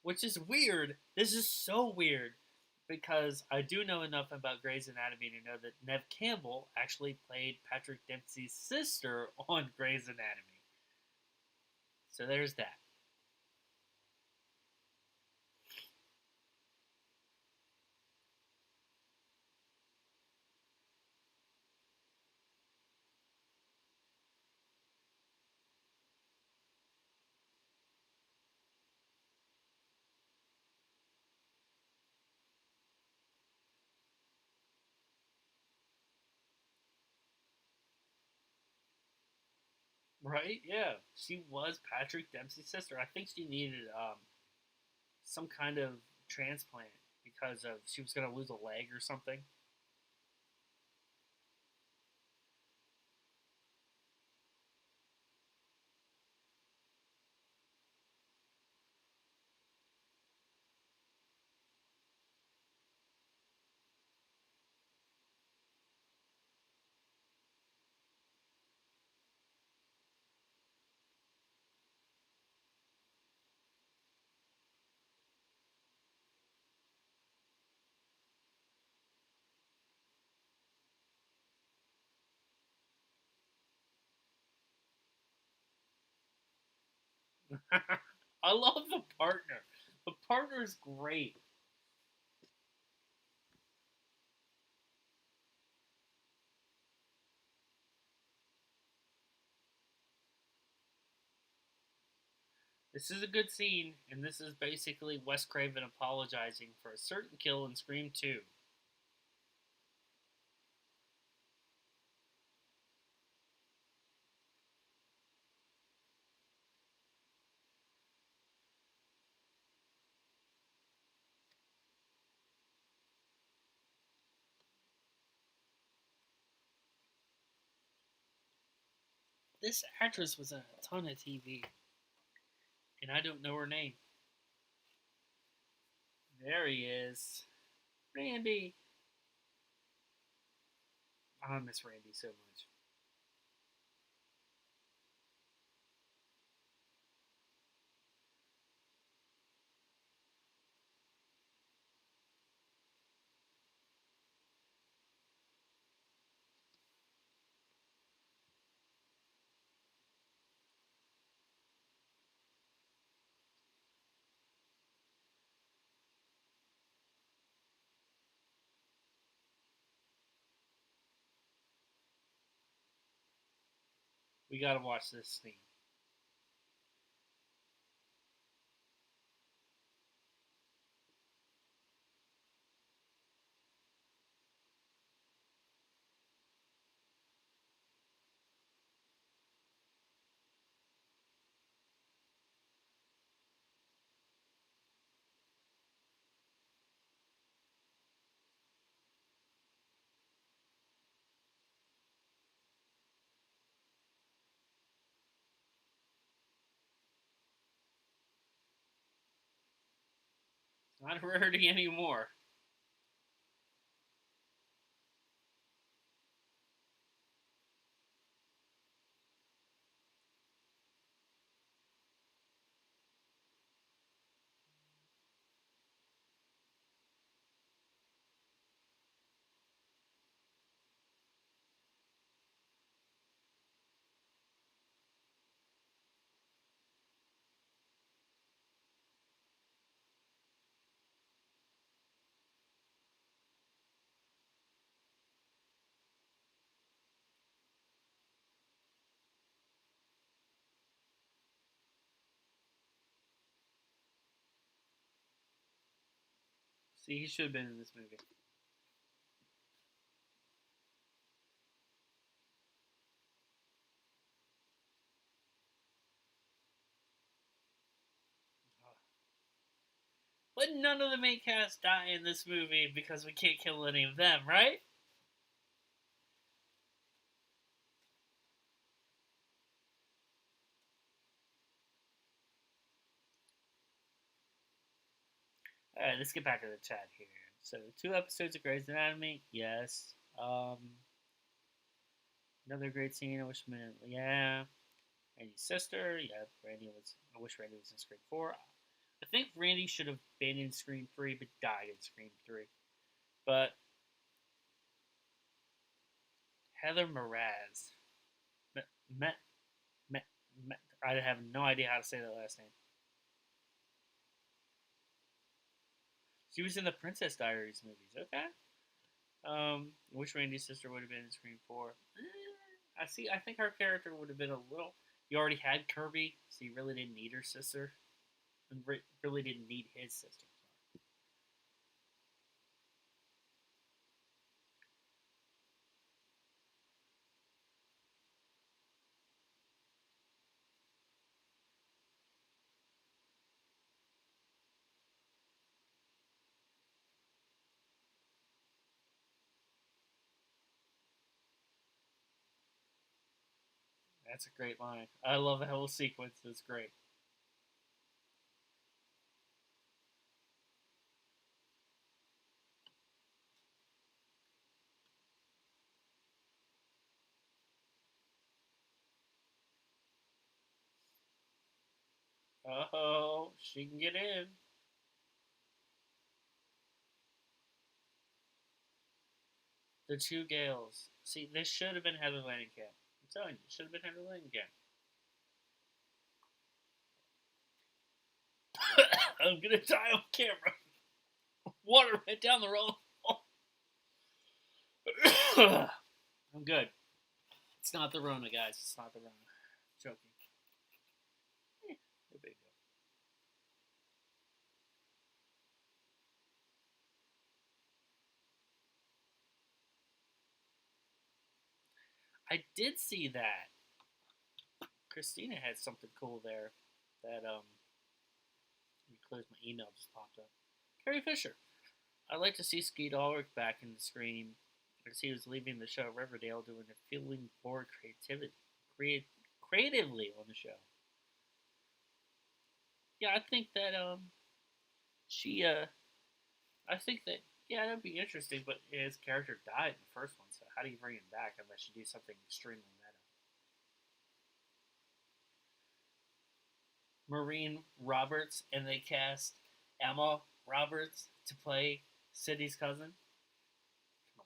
Which is weird. This is so weird because I do know enough about Grey's Anatomy to know that Nev Campbell actually played Patrick Dempsey's sister on Grey's Anatomy. So there's that. Right? Yeah. She was Patrick Dempsey's sister. I think she needed some kind of transplant because of she was going to lose a leg or something. I love the partner. The partner is great. This is a good scene, and this is basically Wes Craven apologizing for a certain kill in Scream 2. This actress was in a ton of TV, and I don't know her name. There he is. Randy. Oh, I miss Randy so much. We gotta watch this scene. Not a rarity anymore. See, he should have been in this movie. But none of the main cast die in this movie because we can't kill any of them, right? Alright, let's get back to the chat here. So, 2 episodes of Grey's Anatomy, yes. Another great scene. I wish, yeah. Randy's sister, yeah. Randy was. I wish Randy was in Scream 4. I think Randy should have been in Scream 3, but died in Scream 3. But Heather Mraz, Met, Met, I have no idea how to say that last name. She was in the Princess Diaries movies. Okay. I wish Randy's sister would have been in Scream 4. I see. I think her character would have been a little. You already had Kirby, so you really didn't need her sister, and really didn't need his sister. That's a great line. I love the whole sequence. It's great. Oh, she can get in. The two Gales. See, this should have been Heather Langenkamp. I'm telling you, it should have been Heather Langenkamp. I'm gonna die on camera. Water went down the road. I'm good. It's not the Rona, guys. It's not the Rona. I'm joking. No big deal. I did see that. Christina had something cool there. That let me close my email. Just popped up. Carrie Fisher. I'd like to see Skeet Ulrich back in the Scream because he was leaving the show Riverdale doing a feeling bored creatively on the show. Yeah, I think that she I think that yeah, that'd be interesting, but his character died in the first one, so how do you bring him back unless you do something extremely meta? Maureen Roberts and they cast Emma Roberts to play Sidney's cousin. Come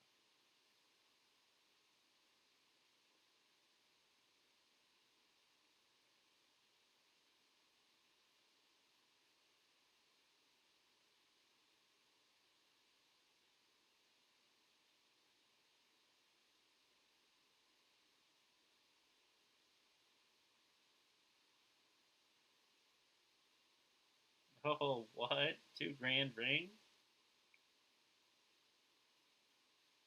on. Oh, what? 2 grand ring?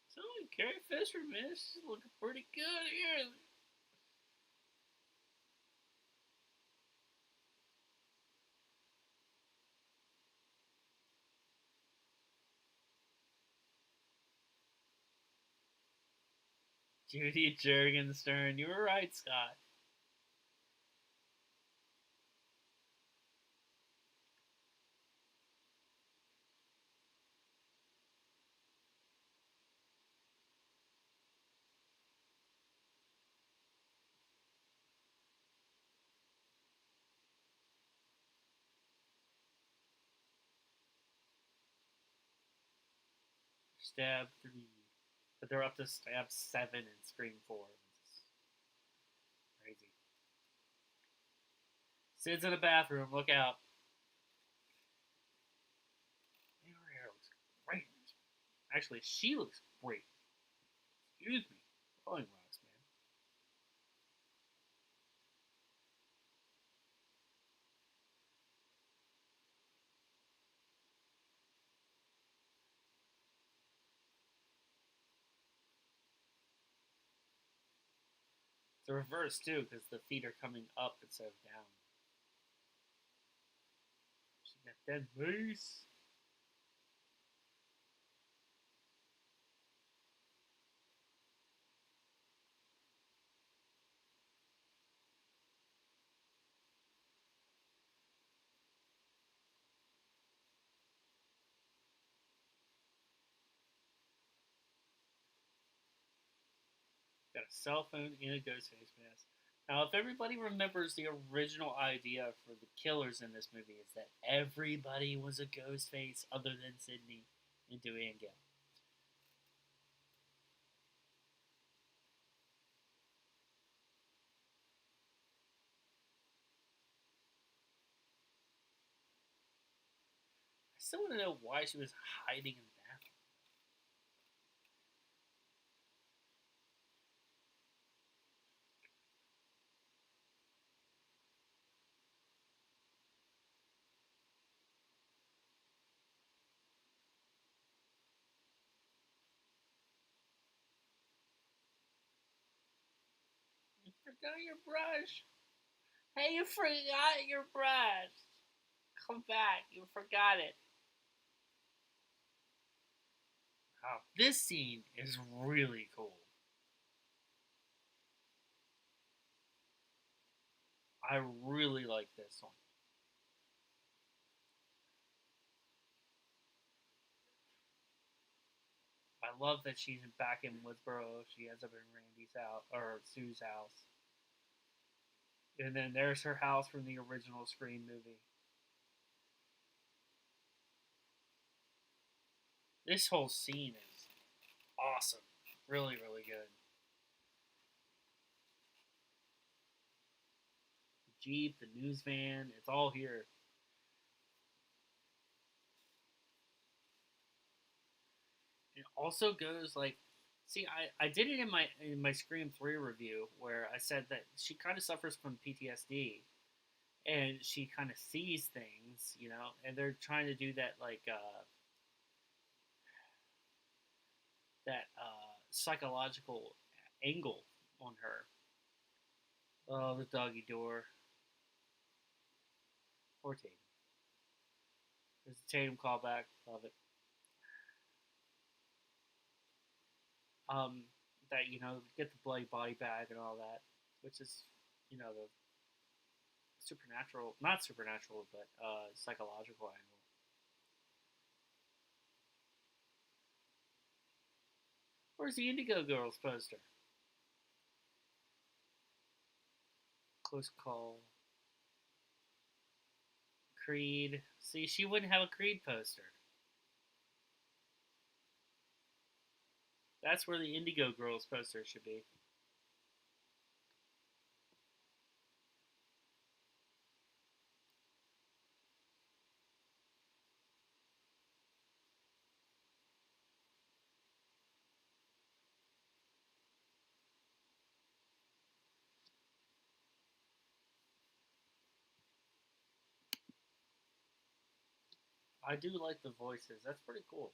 So Carrie Fisher, man, she's looking pretty good here. Judy Jurgenstern, you were right, Scott. Stab 3. But they're up to stab 7 in Scream 4. It's crazy. Sid's in the bathroom. Look out. Man, her hair looks great. Actually, she looks great. Excuse me. Rolling Rocks, man. It's a reverse, too, because the feet are coming up instead of down. She got that mace. Got a cell phone and a ghost face mask. Now, if everybody remembers, the original idea for the killers in this movie is that everybody was a ghost face other than Sydney and Dewey and Gale. I still want to know why she was hiding in the bathroom. You forgot your brush. Hey, you forgot your brush. Come back. You forgot it. Wow. This scene is really cool. I really like this one. I love that she's back in Woodsboro. She ends up in Randy's house or Sue's house. And then there's her house from the original Scream movie. This whole scene is awesome. Really, really good. The Jeep, the news van, it's all here. It also goes like, see, I did it in my Scream 3 review where I said that she kind of suffers from PTSD and she kind of sees things, and they're trying to do that like psychological angle on her. Oh, the doggy door. Poor Tatum. There's a Tatum callback. Love it. That get the bloody body bag and all that, which is the supernatural, not supernatural, but psychological angle. Where's the Indigo Girls poster? Close call. Creed. See, she wouldn't have a Creed poster. That's where the Indigo Girls poster should be. I do like the voices. That's pretty cool.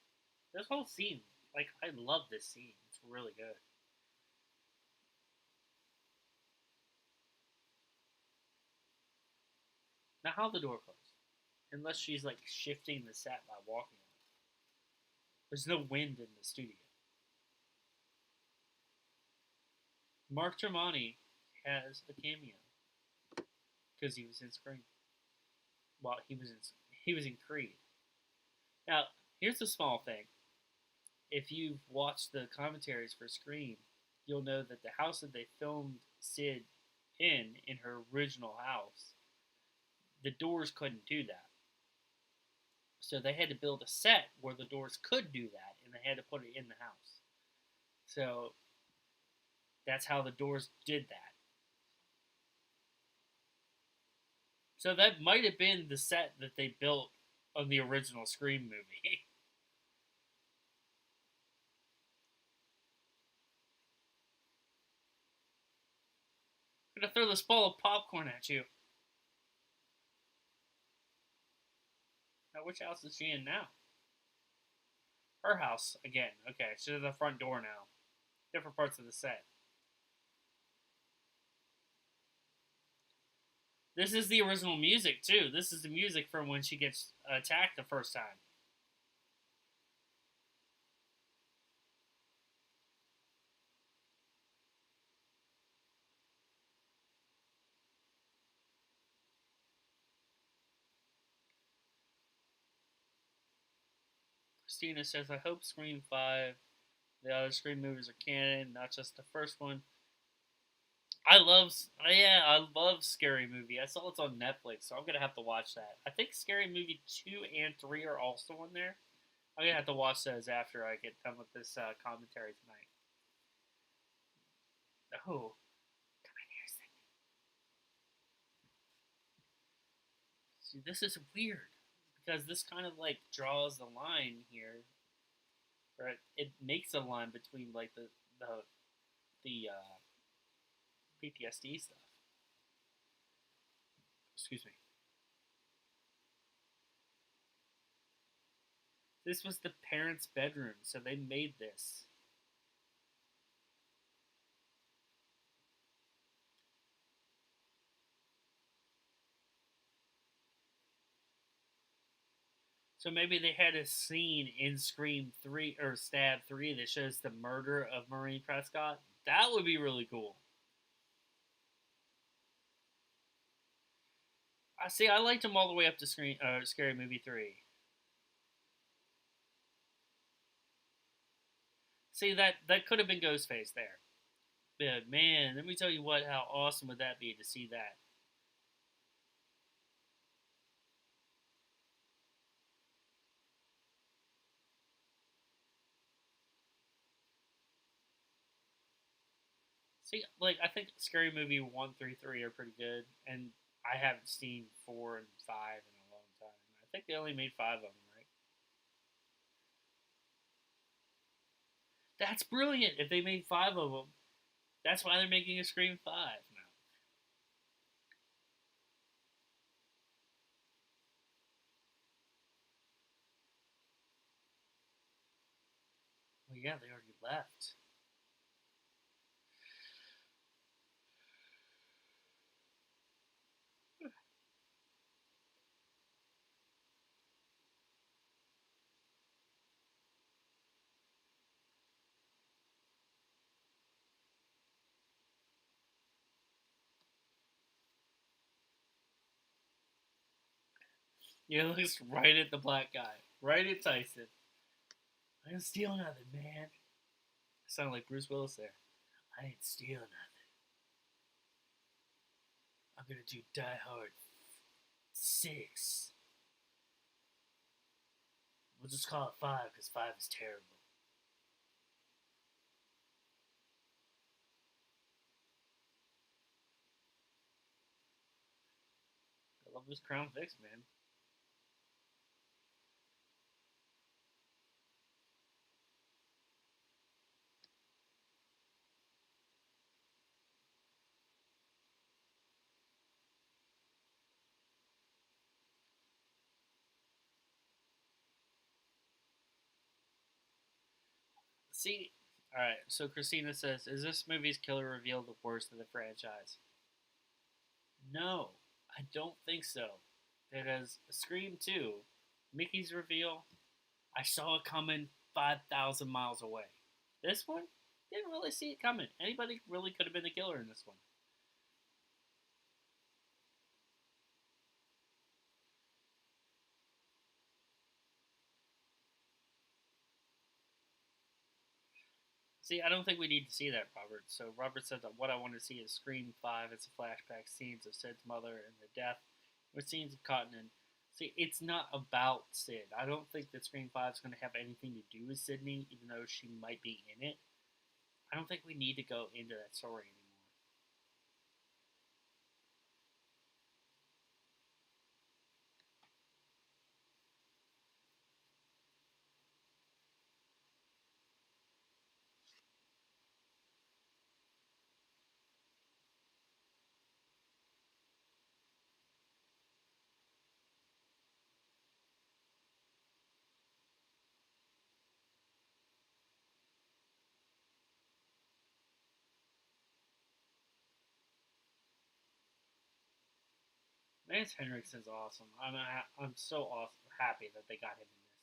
This whole scene, like, I love this scene. It's really good. Now, how the door closed? Unless she's like shifting the set by walking on it. There's no wind in the studio. Mark Tremonti has a cameo because he was in Scream. Well, he was in Creed. Now, here's a small thing. If you've watched the commentaries for Scream, you'll know that the house that they filmed Sid in her original house, the doors couldn't do that. So they had to build a set where the doors could do that, and and they had to put it in the house. So that's how the Doors did that. So that might have been the set that they built on the original Scream movie. I'm gonna throw this ball of popcorn at you. Now, which house is she in now? Her house again. Okay, she's at the front door now. Different parts of the set. This is the original music too. This is the music from when she gets attacked the first time. Christina says, "I hope Scream 5, the other Scream movies are canon, not just the first one." I love Scary Movie. I saw it's on Netflix, so I'm gonna have to watch that. I think Scary Movie 2 and 3 are also on there. I'm gonna have to watch those after I get done with this commentary tonight. Oh, come in here, Cindy. See, this is weird because this kind of like draws the line here, or it makes a line between like the PTSD stuff. Excuse me. This was the parents' bedroom, so they made this. So maybe they had a scene in Scream 3 or Stab 3 that shows the murder of Maureen Prescott. That would be really cool. I see. I liked them all the way up to Scary Movie 3. See, that could have been Ghostface there. But man, let me tell you what, how awesome would that be to see that? See, like I think Scary Movie 1 through 3 are pretty good, and I haven't seen 4 and 5 in a long time. I think they only made 5 of them, right? That's brilliant. If they made 5 of them, that's why they're making a Scream 5 now. Well, yeah, they already left. Yeah, it looks right at the black guy, right at Tyson. I didn't steal nothing, man. I sound like Bruce Willis there. I didn't steal nothing. I'm gonna do Die Hard 6. We'll just call it 5 because 5 is terrible. I love this Crown Fix, man. See, alright, so Christina says, is this movie's killer reveal the worst of the franchise? No, I don't think so. Because Scream 2, Mickey's reveal, I saw it coming 5,000 miles away. This one, didn't really see it coming. Anybody really could have been the killer in this one. See, I don't think we need to see that, Robert. So Robert said that what I want to see is Scream 5 as a flashback scenes of Sid's mother and the death, with scenes of Cotton and See, it's not about Sid. I don't think that Scream 5 is going to have anything to do with Sydney, even though she might be in it. I don't think we need to go into that story anymore. Lance Henriksen's awesome. I'm so awesome, happy that they got him in this.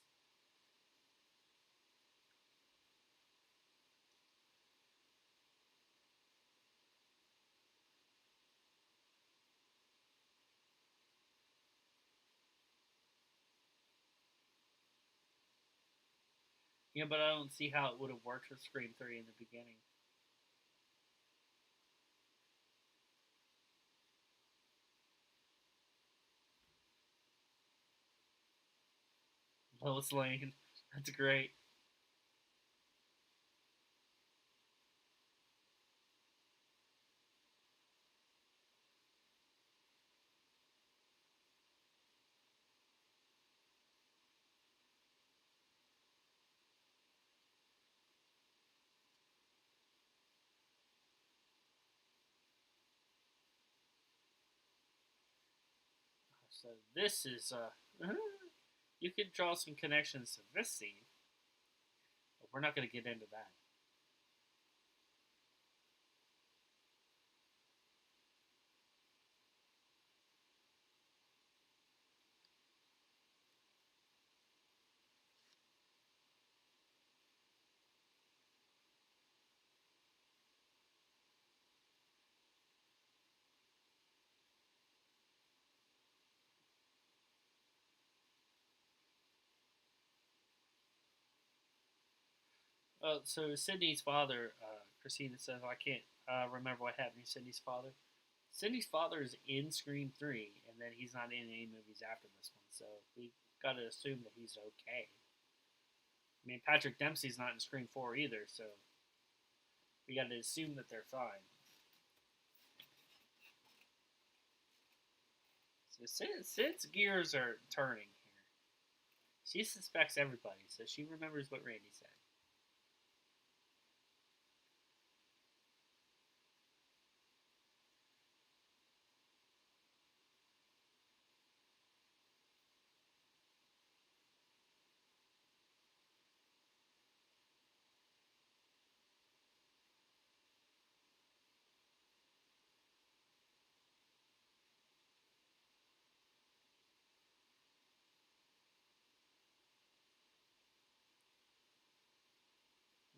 Yeah, but I don't see how it would have worked with Scream 3 in the beginning. Lois Lane. That's great. So this is you could draw some connections to this scene, but we're not going to get into that. So Sydney's father, Christina says, I can't remember what happened to Sydney's father. Sydney's father is in Scream 3, and then he's not in any movies after this one, so we got to assume that he's okay. I mean, Patrick Dempsey's not in Scream 4 either, so we got to assume that they're fine. So Sid's gears are turning here. She suspects everybody, so she remembers what Randy said.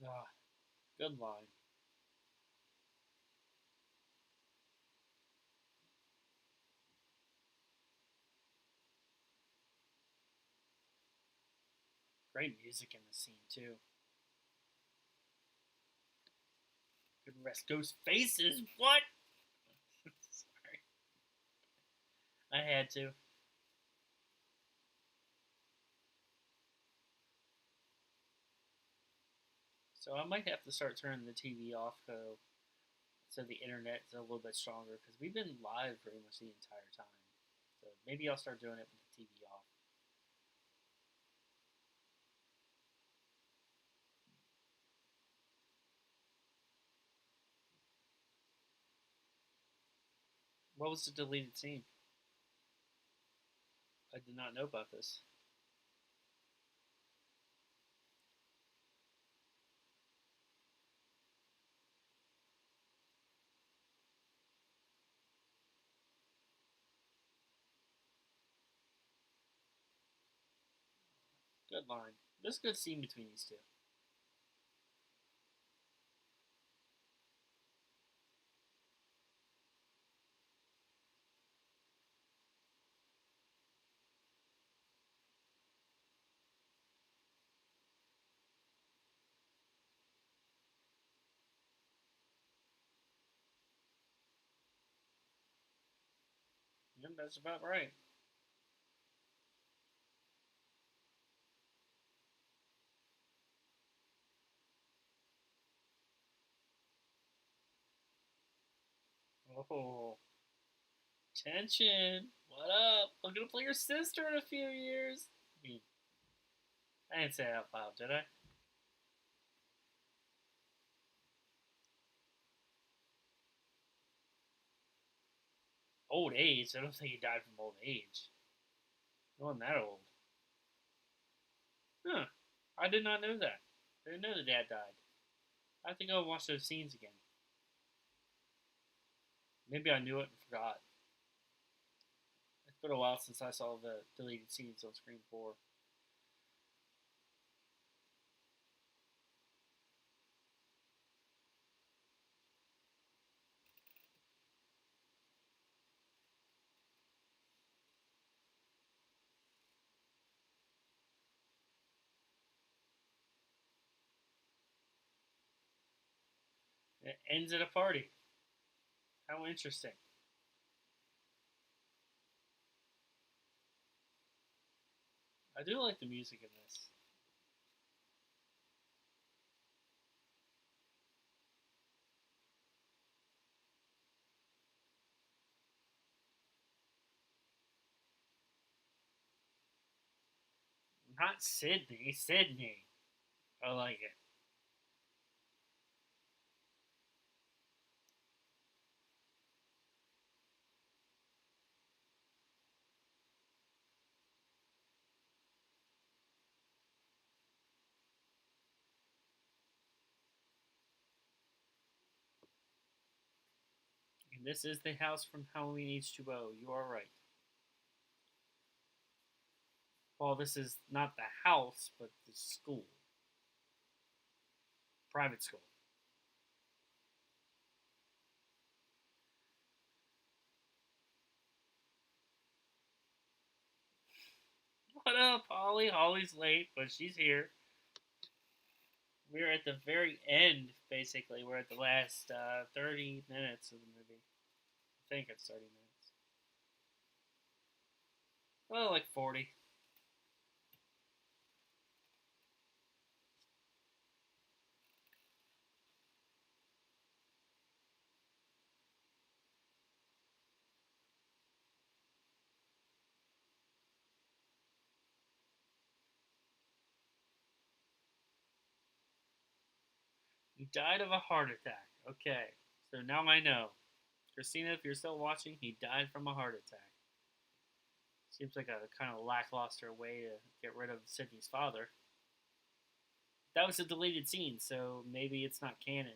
Ah, good line. Great music in the scene, too. Good rest those faces. What? Sorry. I had to. So I might have to start turning the TV off so the internet is a little bit stronger because we've been live pretty much the entire time. So maybe I'll start doing it with the TV off. What was the deleted scene? I did not know about this. Good line. This is a good scene between these two. Yep, that's about right. Oh, tension. What up? I'm gonna play your sister in a few years. I mean, I didn't say that out loud, did I? Old age? I don't think he died from old age. He wasn't that old. Huh. I did not know that. I didn't know the dad died. I have to go and watch those scenes again. Maybe I knew it and forgot. It's been a while since I saw the deleted scenes on Screen 4. It ends at a party. How interesting. I do like the music in this. Not Sydney. Sydney. I like it. And this is the house from Halloween H2O. You are right. Well, this is not the house, but the school. Private school. What up, Holly? Holly's late, but she's here. We're at the very end, basically. We're at the last 30 minutes of the movie. I think it's 30 minutes. Well, like 40. He died of a heart attack. Okay, so now I know. Christina, if you're still watching, he died from a heart attack. Seems like a kind of lackluster way to get rid of Sydney's father. That was a deleted scene, so maybe it's not canon.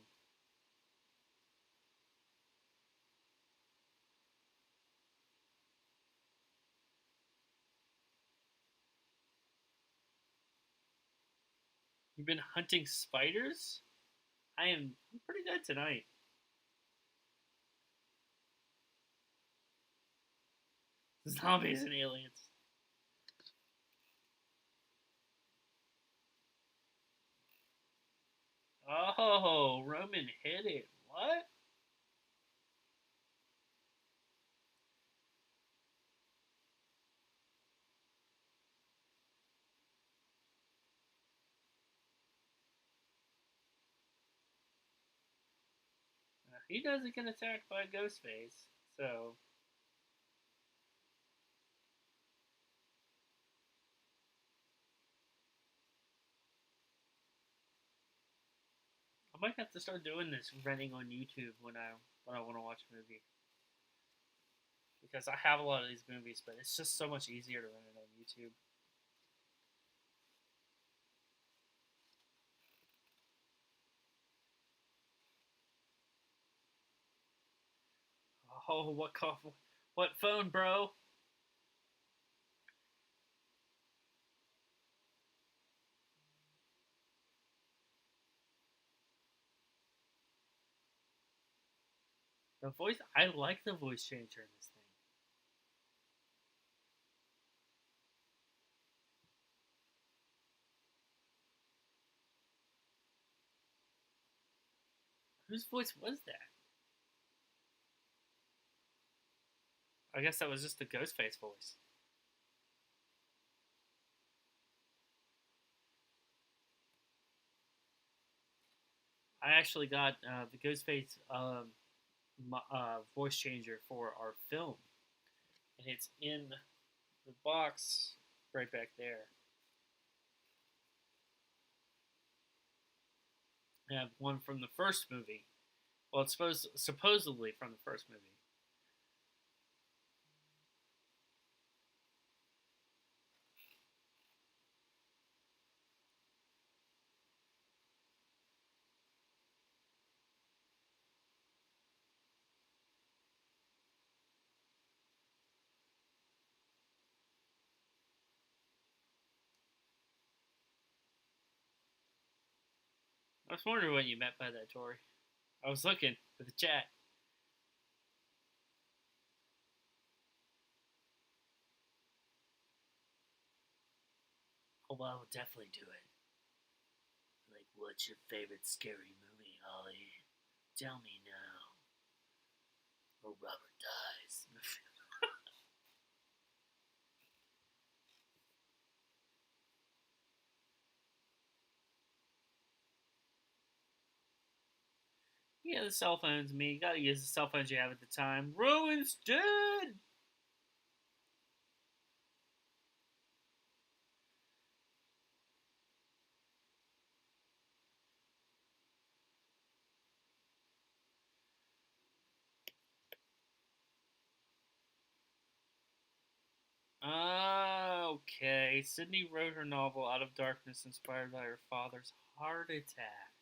You've been hunting spiders? I'm pretty good tonight. Zombies and aliens. Oh, Roman hit it. What? He doesn't get attacked by Ghostface, so I might have to start doing this renting on YouTube when I want to watch a movie because I have a lot of these movies, but it's just so much easier to rent it on YouTube. Oh, what call? What phone, bro? The voice. I like the voice changer in this thing. Whose voice was that? I guess that was just the Ghostface voice. I actually got the Ghostface voice changer for our film, and it's in the box right back there. I have one from the first movie. Well, it's supposedly from the first movie. I was wondering what you meant by that, Tori. I was looking at the chat. Oh, well, I will definitely do it. Like, what's your favorite scary movie, Holly? Tell me now. Or Robert dies. Yeah, the cell phone's me. You gotta use the cell phones you have at the time. Rowan's dead! Okay. Sydney wrote her novel Out of Darkness inspired by her father's heart attack.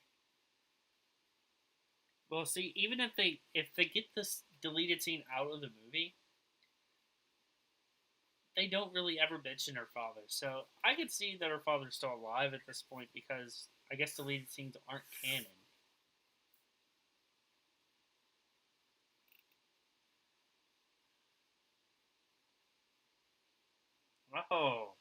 Well, see, even if they get this deleted scene out of the movie, they don't really ever mention her father. So I could see that her father's still alive at this point because I guess deleted scenes aren't canon. Oh.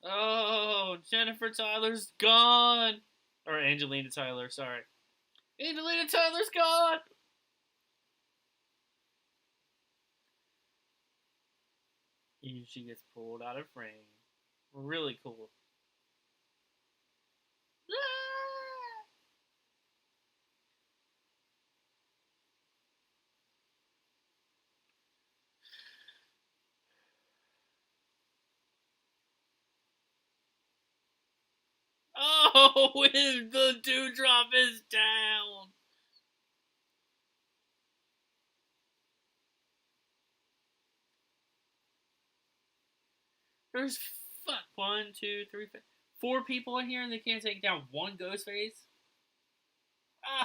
Oh, Jennifer Tyler's gone. Or Angelina Tyler, sorry. Angelina Tyler's gone! And she gets pulled out of frame. Really cool. Oh, when the dewdrop is down. There's fuck 4 people in here and they can't take down one ghost face.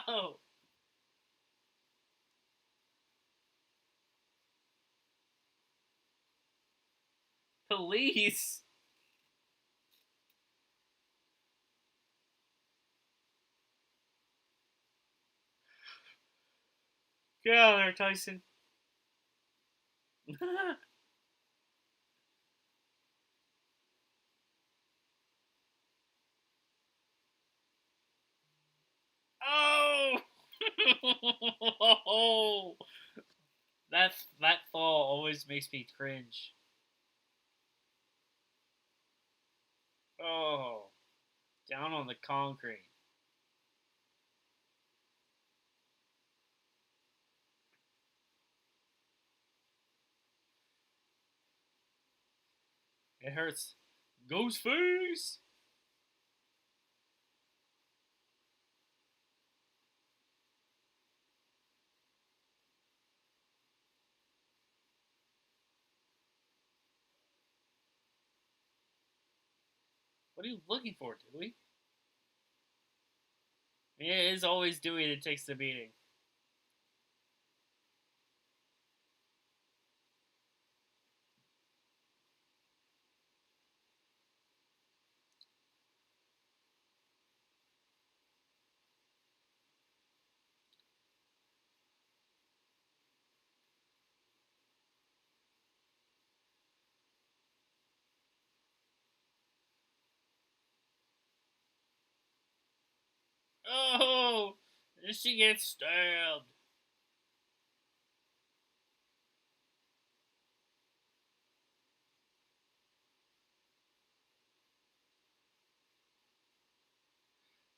Oh, police. Get out of there, Tyson. Oh, that fall always makes me cringe. Oh, down on the concrete. It hurts. Ghostface. What are you looking for, Dewey? Yeah, it is always Dewey that takes the beating. Oh, she gets stabbed.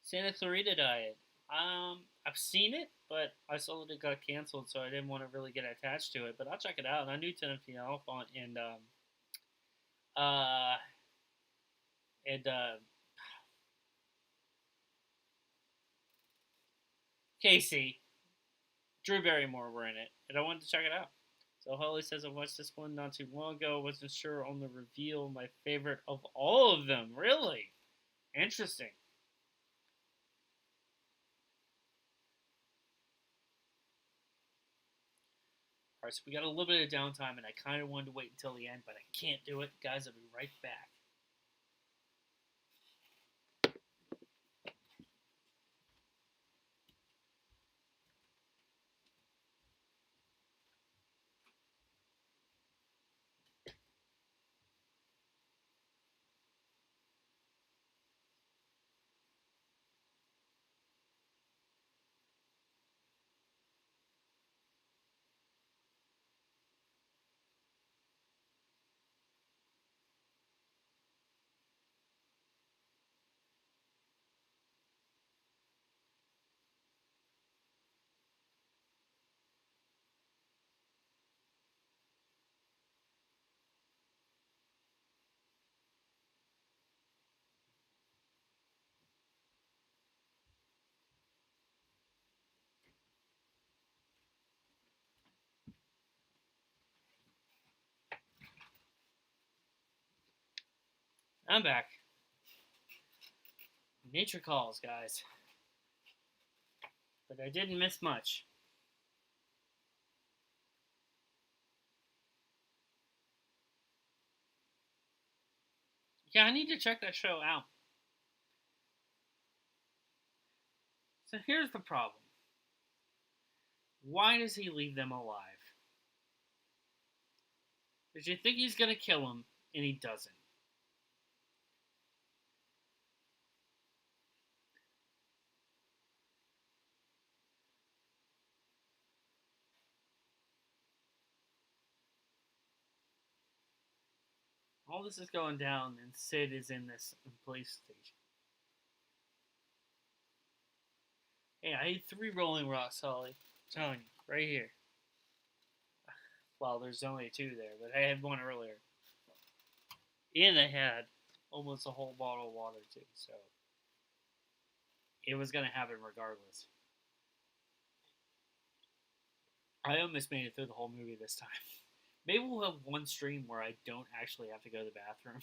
Santa Clarita Diet. I've seen it, but I saw that it got canceled, so I didn't want to really get attached to it. But I'll check it out. I knew Timothy Oliphant uh and Casey, Drew Barrymore were in it, and I wanted to check it out. So Holly says I watched this one not too long ago. Wasn't sure on the reveal. My favorite of all of them. Really interesting. All right, so we got a little bit of downtime, and I kind of wanted to wait until the end, but I can't do it, guys. I'll be right back. I'm back. Nature calls, guys. But I didn't miss much. Yeah, I need to check that show out. So here's the problem. Why does he leave them alive? Because you think he's gonna kill him, and he doesn't. All this is going down, and Sid is in this police station. Hey, I ate 3 Rolling Rocks, Holly. I'm telling you, right here. Well, there's only 2 there, but I had one earlier. And I had almost a whole bottle of water, too, so it was going to happen regardless. I almost made it through the whole movie this time. Maybe we'll have one stream where I don't actually have to go to the bathroom.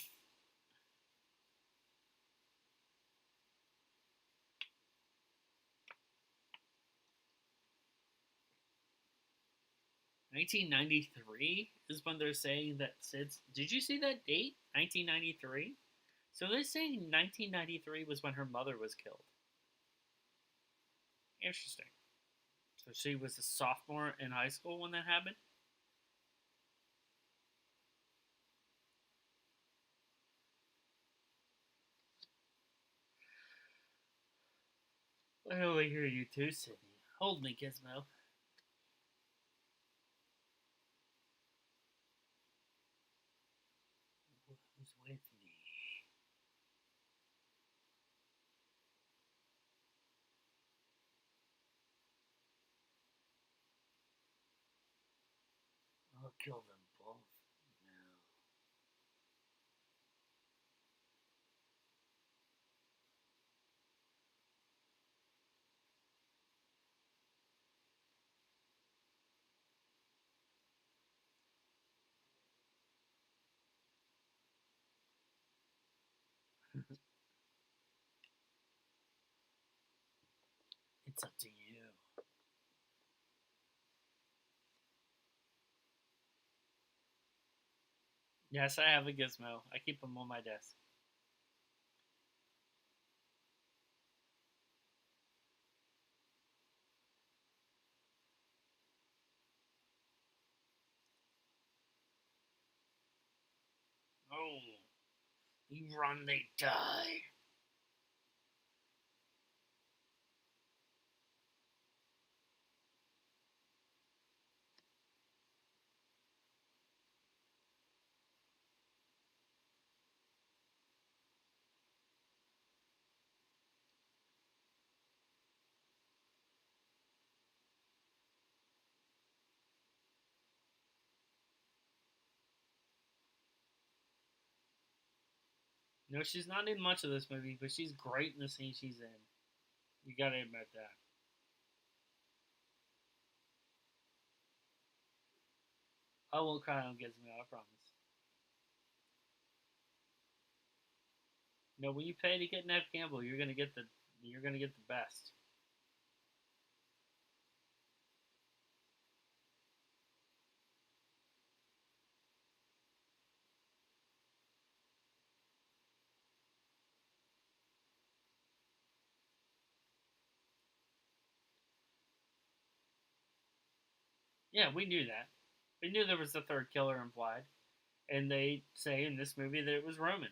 1993 is when they're saying that Sid's. Did you see that date? 1993? So they're saying 1993 was when her mother was killed. Interesting. So she was a sophomore in high school when that happened? Well, I hear you too, Sydney. Hold me, Gizmo. Who's with me? I'll kill them both now. It's up to you. Yes, I have a gizmo. I keep them on my desk. Oh, you run, they die. No, she's not in much of this movie, but she's great in the scene she's in. You gotta admit that. I won't cry on Gizmo, I promise. No, when you pay to get Nev Campbell, you're gonna get the best. Yeah, we knew that. We knew there was a third killer implied, and they say in this movie that it was Roman.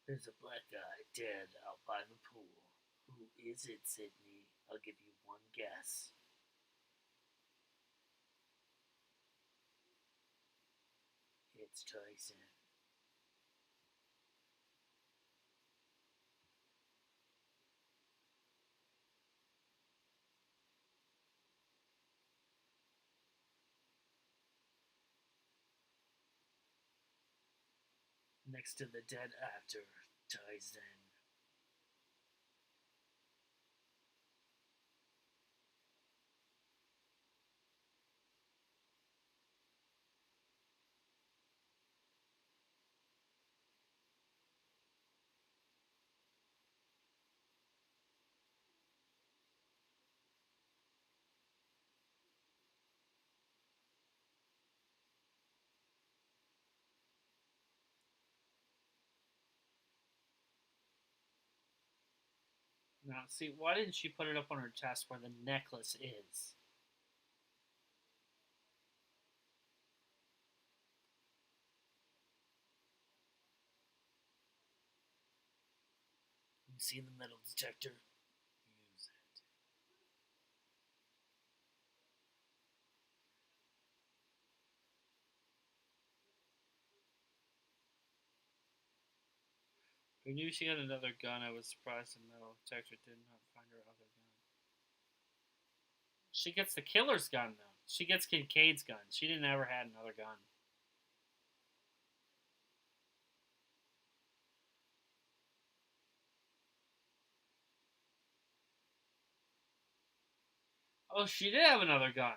There's a black guy dead out by the pool. Who is it, Sydney? I'll give you one guess. It's Tyson. Next to the dead actor, Tyson. Now, see, why didn't she put it up on her chest where the necklace is? You see the metal detector? Use it. I knew she had another gun. I was surprised the metal detector did not find her other gun. She gets the killer's gun, though. She gets Kincaid's gun. She didn't ever had another gun. Oh, she did have another gun.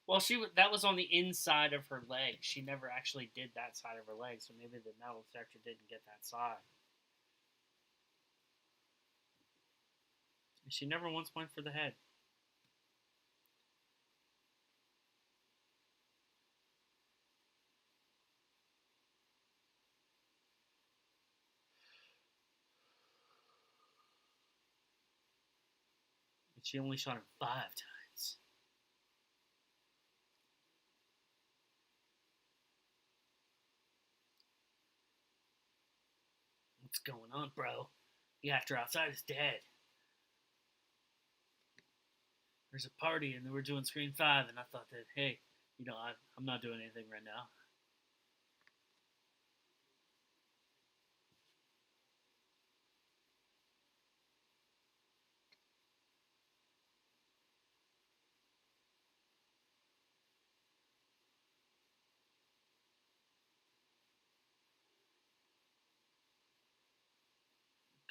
Well, that was on the inside of her leg. She never actually did that side of her leg, so maybe the metal detector didn't get that side. She never once went for the head. But she only shot him 5 times. What's going on, bro? The actor outside is dead. There's a party and we're doing Screen 5, and I thought that, hey, I'm not doing anything right now.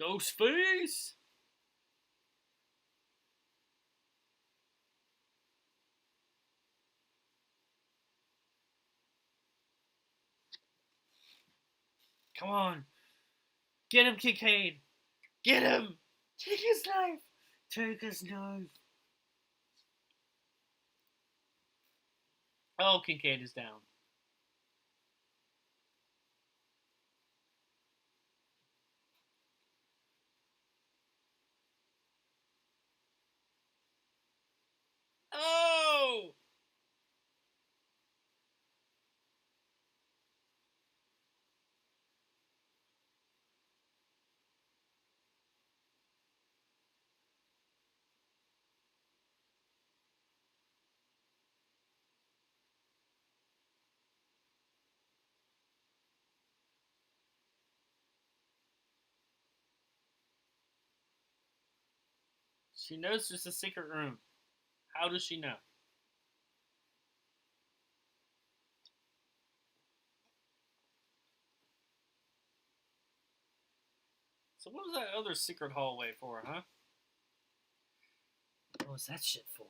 Ghostface! Come on. Get him, Kincaid! Get him! Take his knife! Take his knife! Oh, Kincaid is down. Oh! She knows there's a secret room. How does she know? So what was that other secret hallway for, huh? What was that shit for?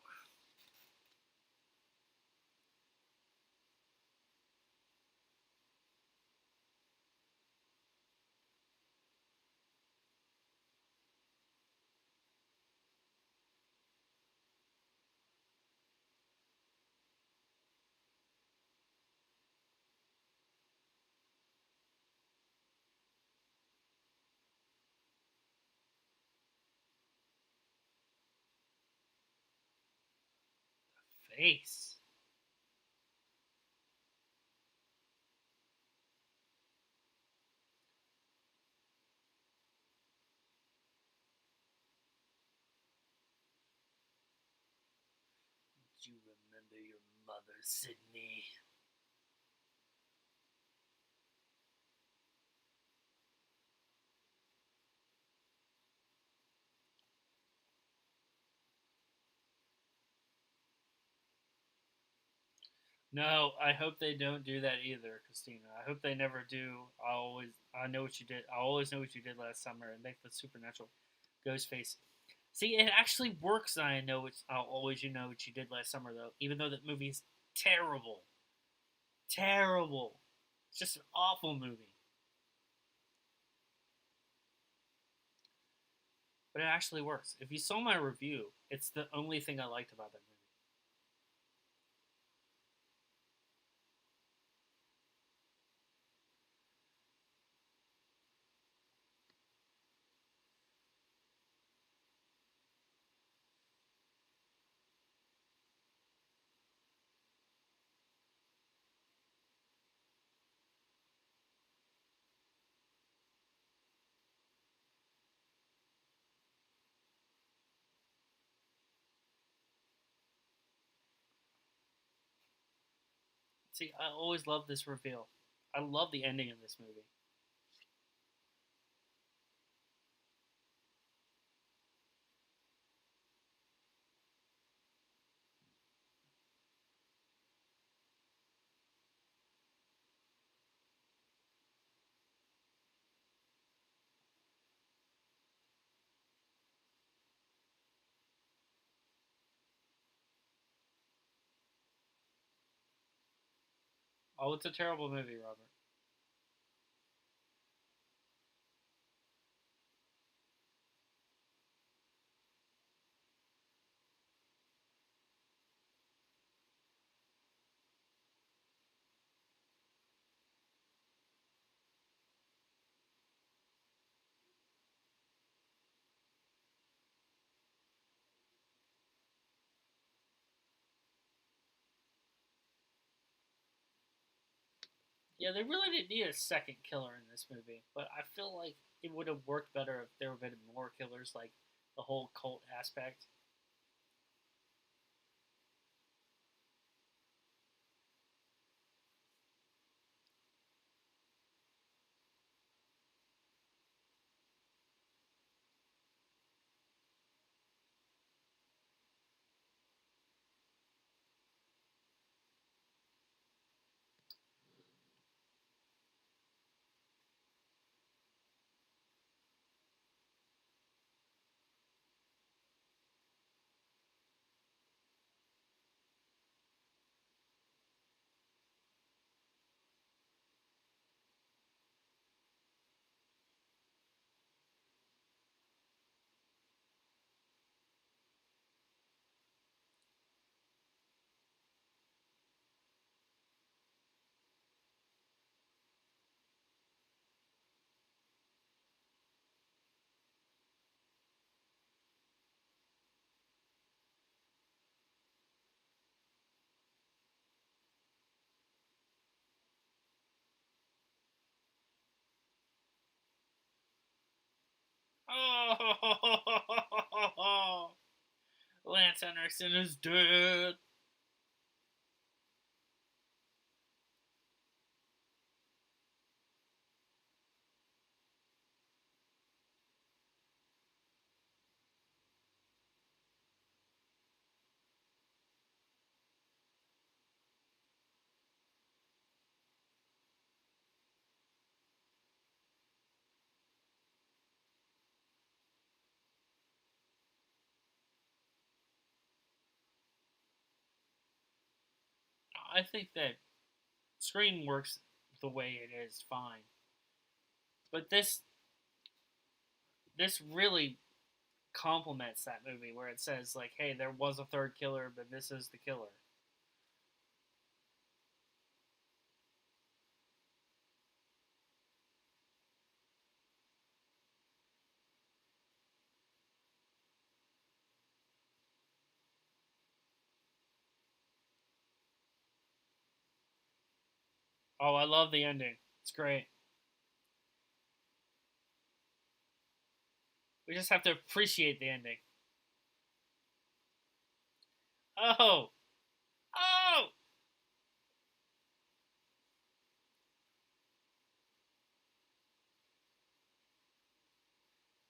Face. Do you remember your mother, Sydney? No, I hope they don't do that either, Christina. I hope they never do. I know what you did. I always know what you did last summer and make the supernatural ghost face. See, it actually works. I know it's. I'll always you know what you did last summer though. Even though that movie is terrible, terrible. It's just an awful movie. But it actually works. If you saw my review, it's the only thing I liked about that movie. See, I always love this reveal. I love the ending of this movie. Oh, it's a terrible movie, Robert. Yeah, they really didn't need a second killer in this movie, but I feel like it would have worked better if there would have been more killers, like the whole cult aspect. Oh, Lance Henriksen is dead. I think that Scream works the way it is fine, but this really complements that movie where it says like, hey, there was a third killer, but this is the killer. Oh, I love the ending. It's great. We just have to appreciate the ending. Oh, oh!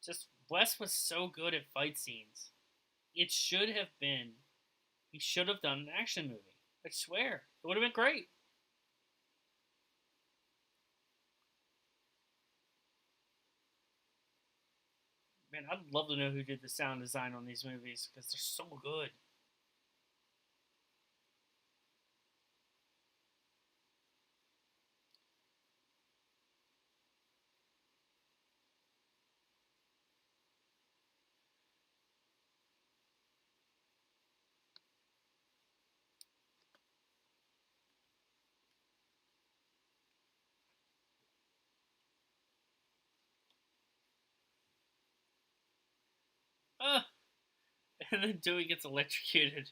Just Wes was so good at fight scenes. It should have been. He should have done an action movie. I swear, it would have been great. Man, I'd love to know who did the sound design on these movies because they're so good. Ah, and then Dewey gets electrocuted.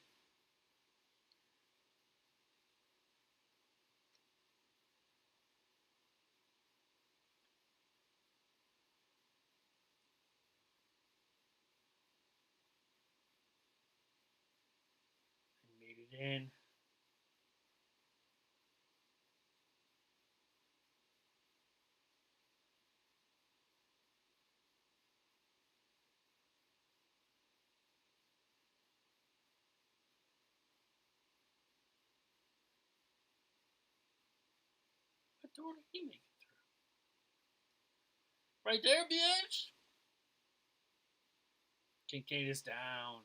And made it in. What door did he make it through? Right there, bitch. Kincaid is down.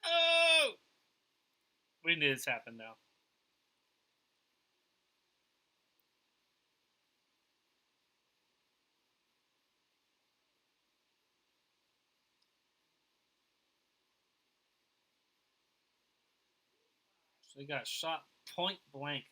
Oh! We knew this happened though. So he got shot point blank.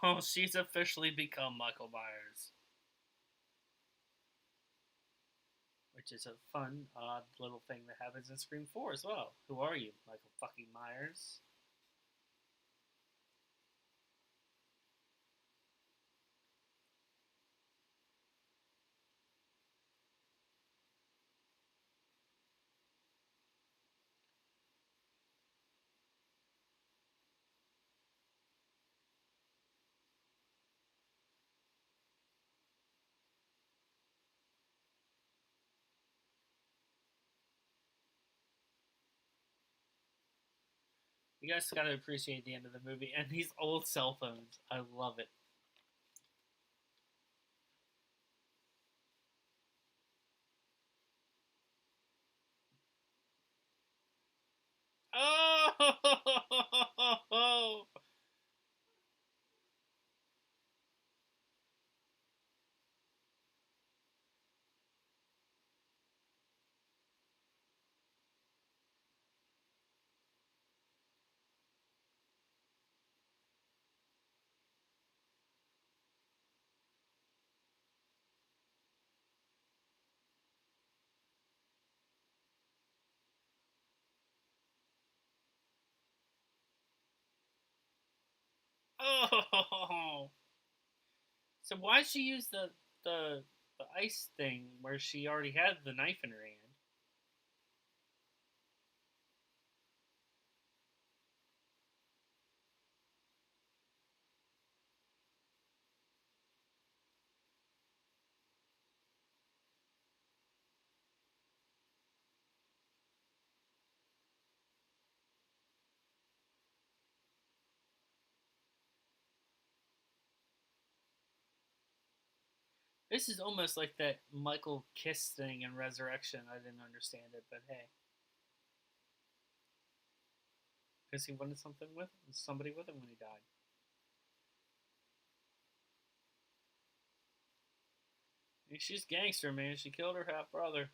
Oh, she's officially become Michael Myers. Which is a fun, odd little thing that happens in Scream 4 as well. Who are you, Michael fucking Myers? You guys gotta appreciate the end of the movie and these old cell phones. I love it. Oh! Oh! So why she use the the ice thing where she already had the knife in her hand? This is almost like that Michael Kiss thing in Resurrection. I didn't understand it, but hey, because he wanted somebody with him when he died. And she's gangster, man. She killed her half brother.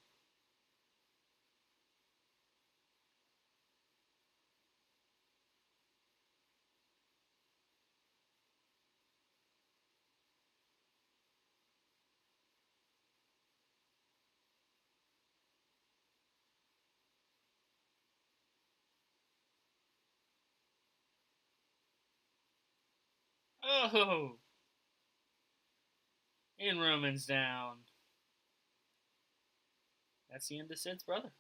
Oh, and Roman's down. That's the end of Sid's brother.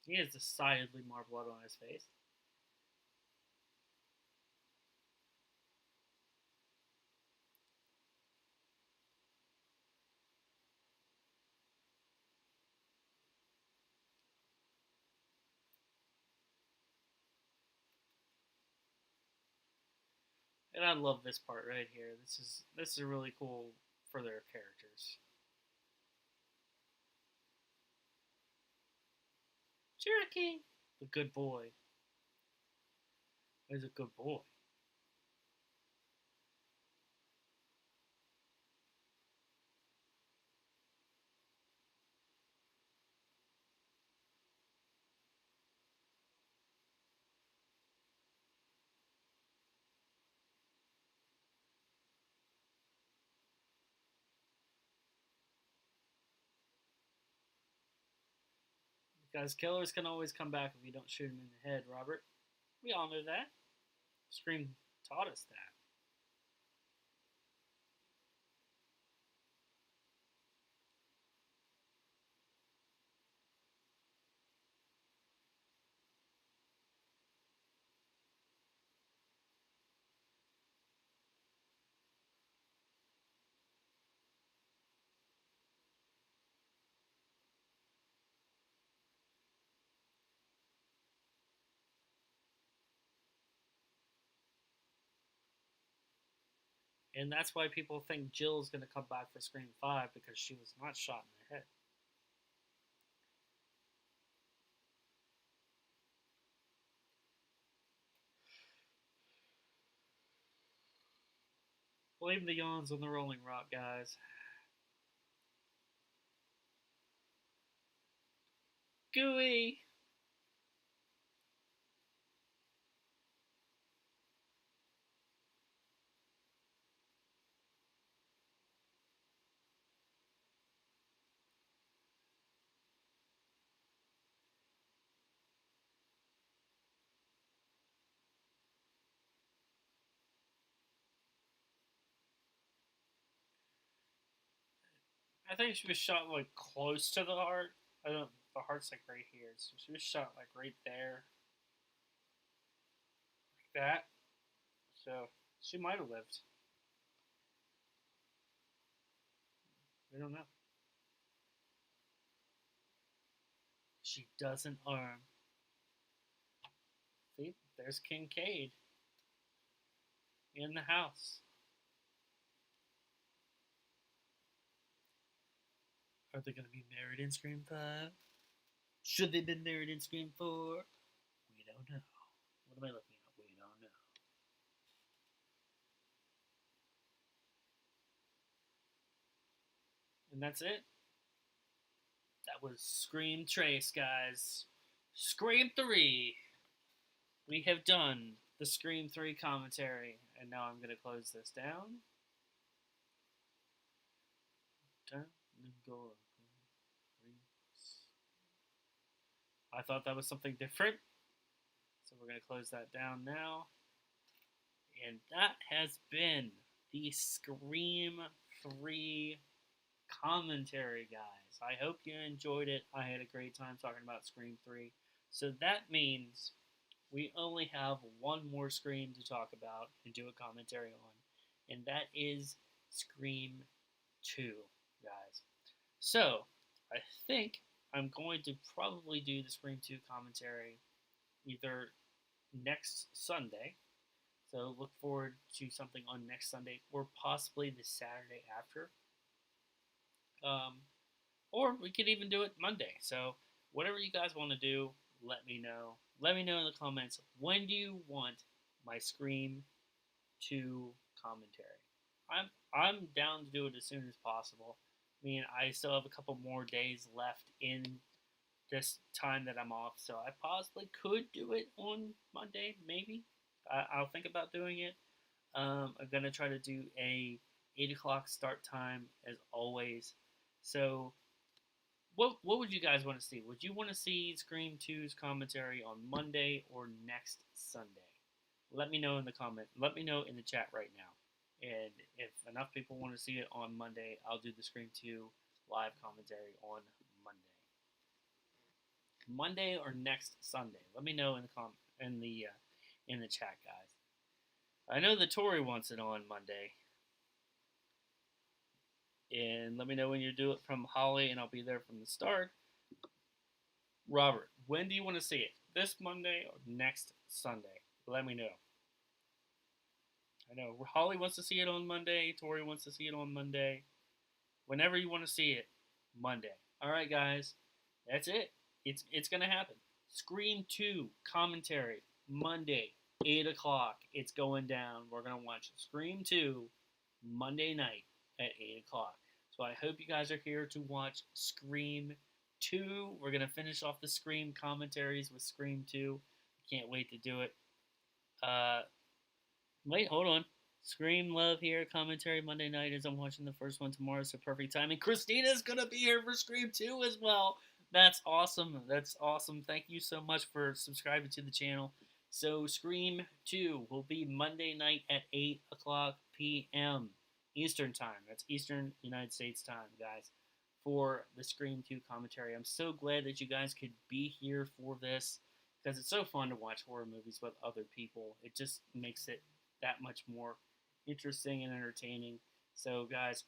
He has decidedly more blood on his face. And I love this part right here. This is really cool for their characters. Cherokee, the good boy. He's a good boy. Because killers can always come back if you don't shoot him in the head, Robert. We all know that. Scream taught us that. And that's why people think Jill's going to come back for Scream 5 because she was not shot in the head. Blame the yawns on the Rolling Rock, guys. Gooey! I think she was shot like close to the heart. I don't. The heart's like right here, so she was shot like right there, like that. So she might have lived. We don't know. She doesn't arm. See, there's Kincaid in the house. Are they going to be married in Scream 5? Should they have been married in Scream 4? We don't know. What am I looking at? We don't know. And that's it. That was Scream Trace, guys. Scream 3. We have done the Scream 3 commentary. And now I'm going to close this down. I thought that was something different. So we're going to close that down now. And that has been the Scream 3 commentary, guys. I hope you enjoyed it. I had a great time talking about Scream 3. So that means we only have one more Scream to talk about and do a commentary on, and that is Scream 2, guys. So I think I'm going to probably do the Scream 2 commentary either next Sunday. So look forward to something on next Sunday or possibly the Saturday after. Um, or we could even do it Monday. So whatever you guys want to do, let me know. Let me know in the comments, when do you want my Scream 2 commentary? I'm down to do it as soon as possible. I mean, I still have a couple more days left in this time that I'm off, so I possibly could do it on Monday, maybe. I'll think about doing it. I'm gonna try to do a 8 o'clock start time as always. So, what would you guys want to see? Would you want to see Scream 2's commentary on Monday or next Sunday? Let me know in the comment. Let me know in the chat right now. And if enough people want to see it on Monday, I'll do the Scream 2 live commentary on Monday. Monday or next Sunday. Let me know in the chat, guys. I know that Tori wants it on Monday, and let me know when you do it from Holly, and I'll be there from the start. Robert, when do you want to see it? This Monday or next Sunday? Let me know. I know Holly wants to see it on Monday. Tori wants to see it on Monday. Whenever you want to see it, Monday. All right, guys, that's it. It's gonna happen. Scream 2 commentary Monday, 8 o'clock. It's going down. We're gonna watch Scream 2 Monday night at 8 o'clock. So I hope you guys are here to watch Scream 2. We're gonna finish off the Scream commentaries with Scream 2. Can't wait to do it. Wait, hold on. Scream Love here, commentary Monday night as I'm watching the first one tomorrow, so perfect timing. Christina's gonna be here for Scream 2 as well. That's awesome. That's awesome. Thank you so much for subscribing to the channel. So Scream 2 will be Monday night at 8 o'clock p.m. Eastern Time. That's Eastern United States time, guys, for the Scream 2 commentary. I'm so glad that you guys could be here for this because it's so fun to watch horror movies with other people. It just makes it that much more interesting and entertaining. So, guys,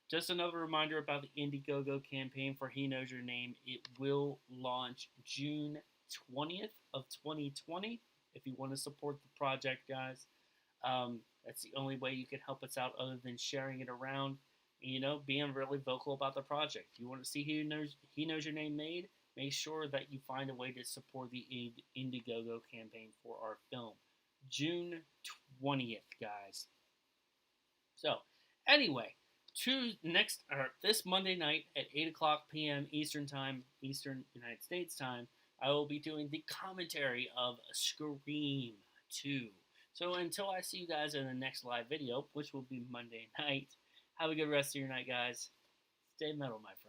just another reminder about the Indiegogo campaign for He Knows Your Name. It will launch June 20th of 2020. If you want to support the project, guys, that's the only way you can help us out other than sharing it around. You know, being really vocal about the project. If you want to see He Knows Your Name made, make sure that you find a way to support the Indiegogo campaign for our film. June 20th, guys. So, anyway, this Monday night at 8 o'clock p.m. Eastern Time, Eastern United States Time, I will be doing the commentary of Scream 2. So, until I see you guys in the next live video, which will be Monday night, have a good rest of your night, guys. Stay metal, my friends.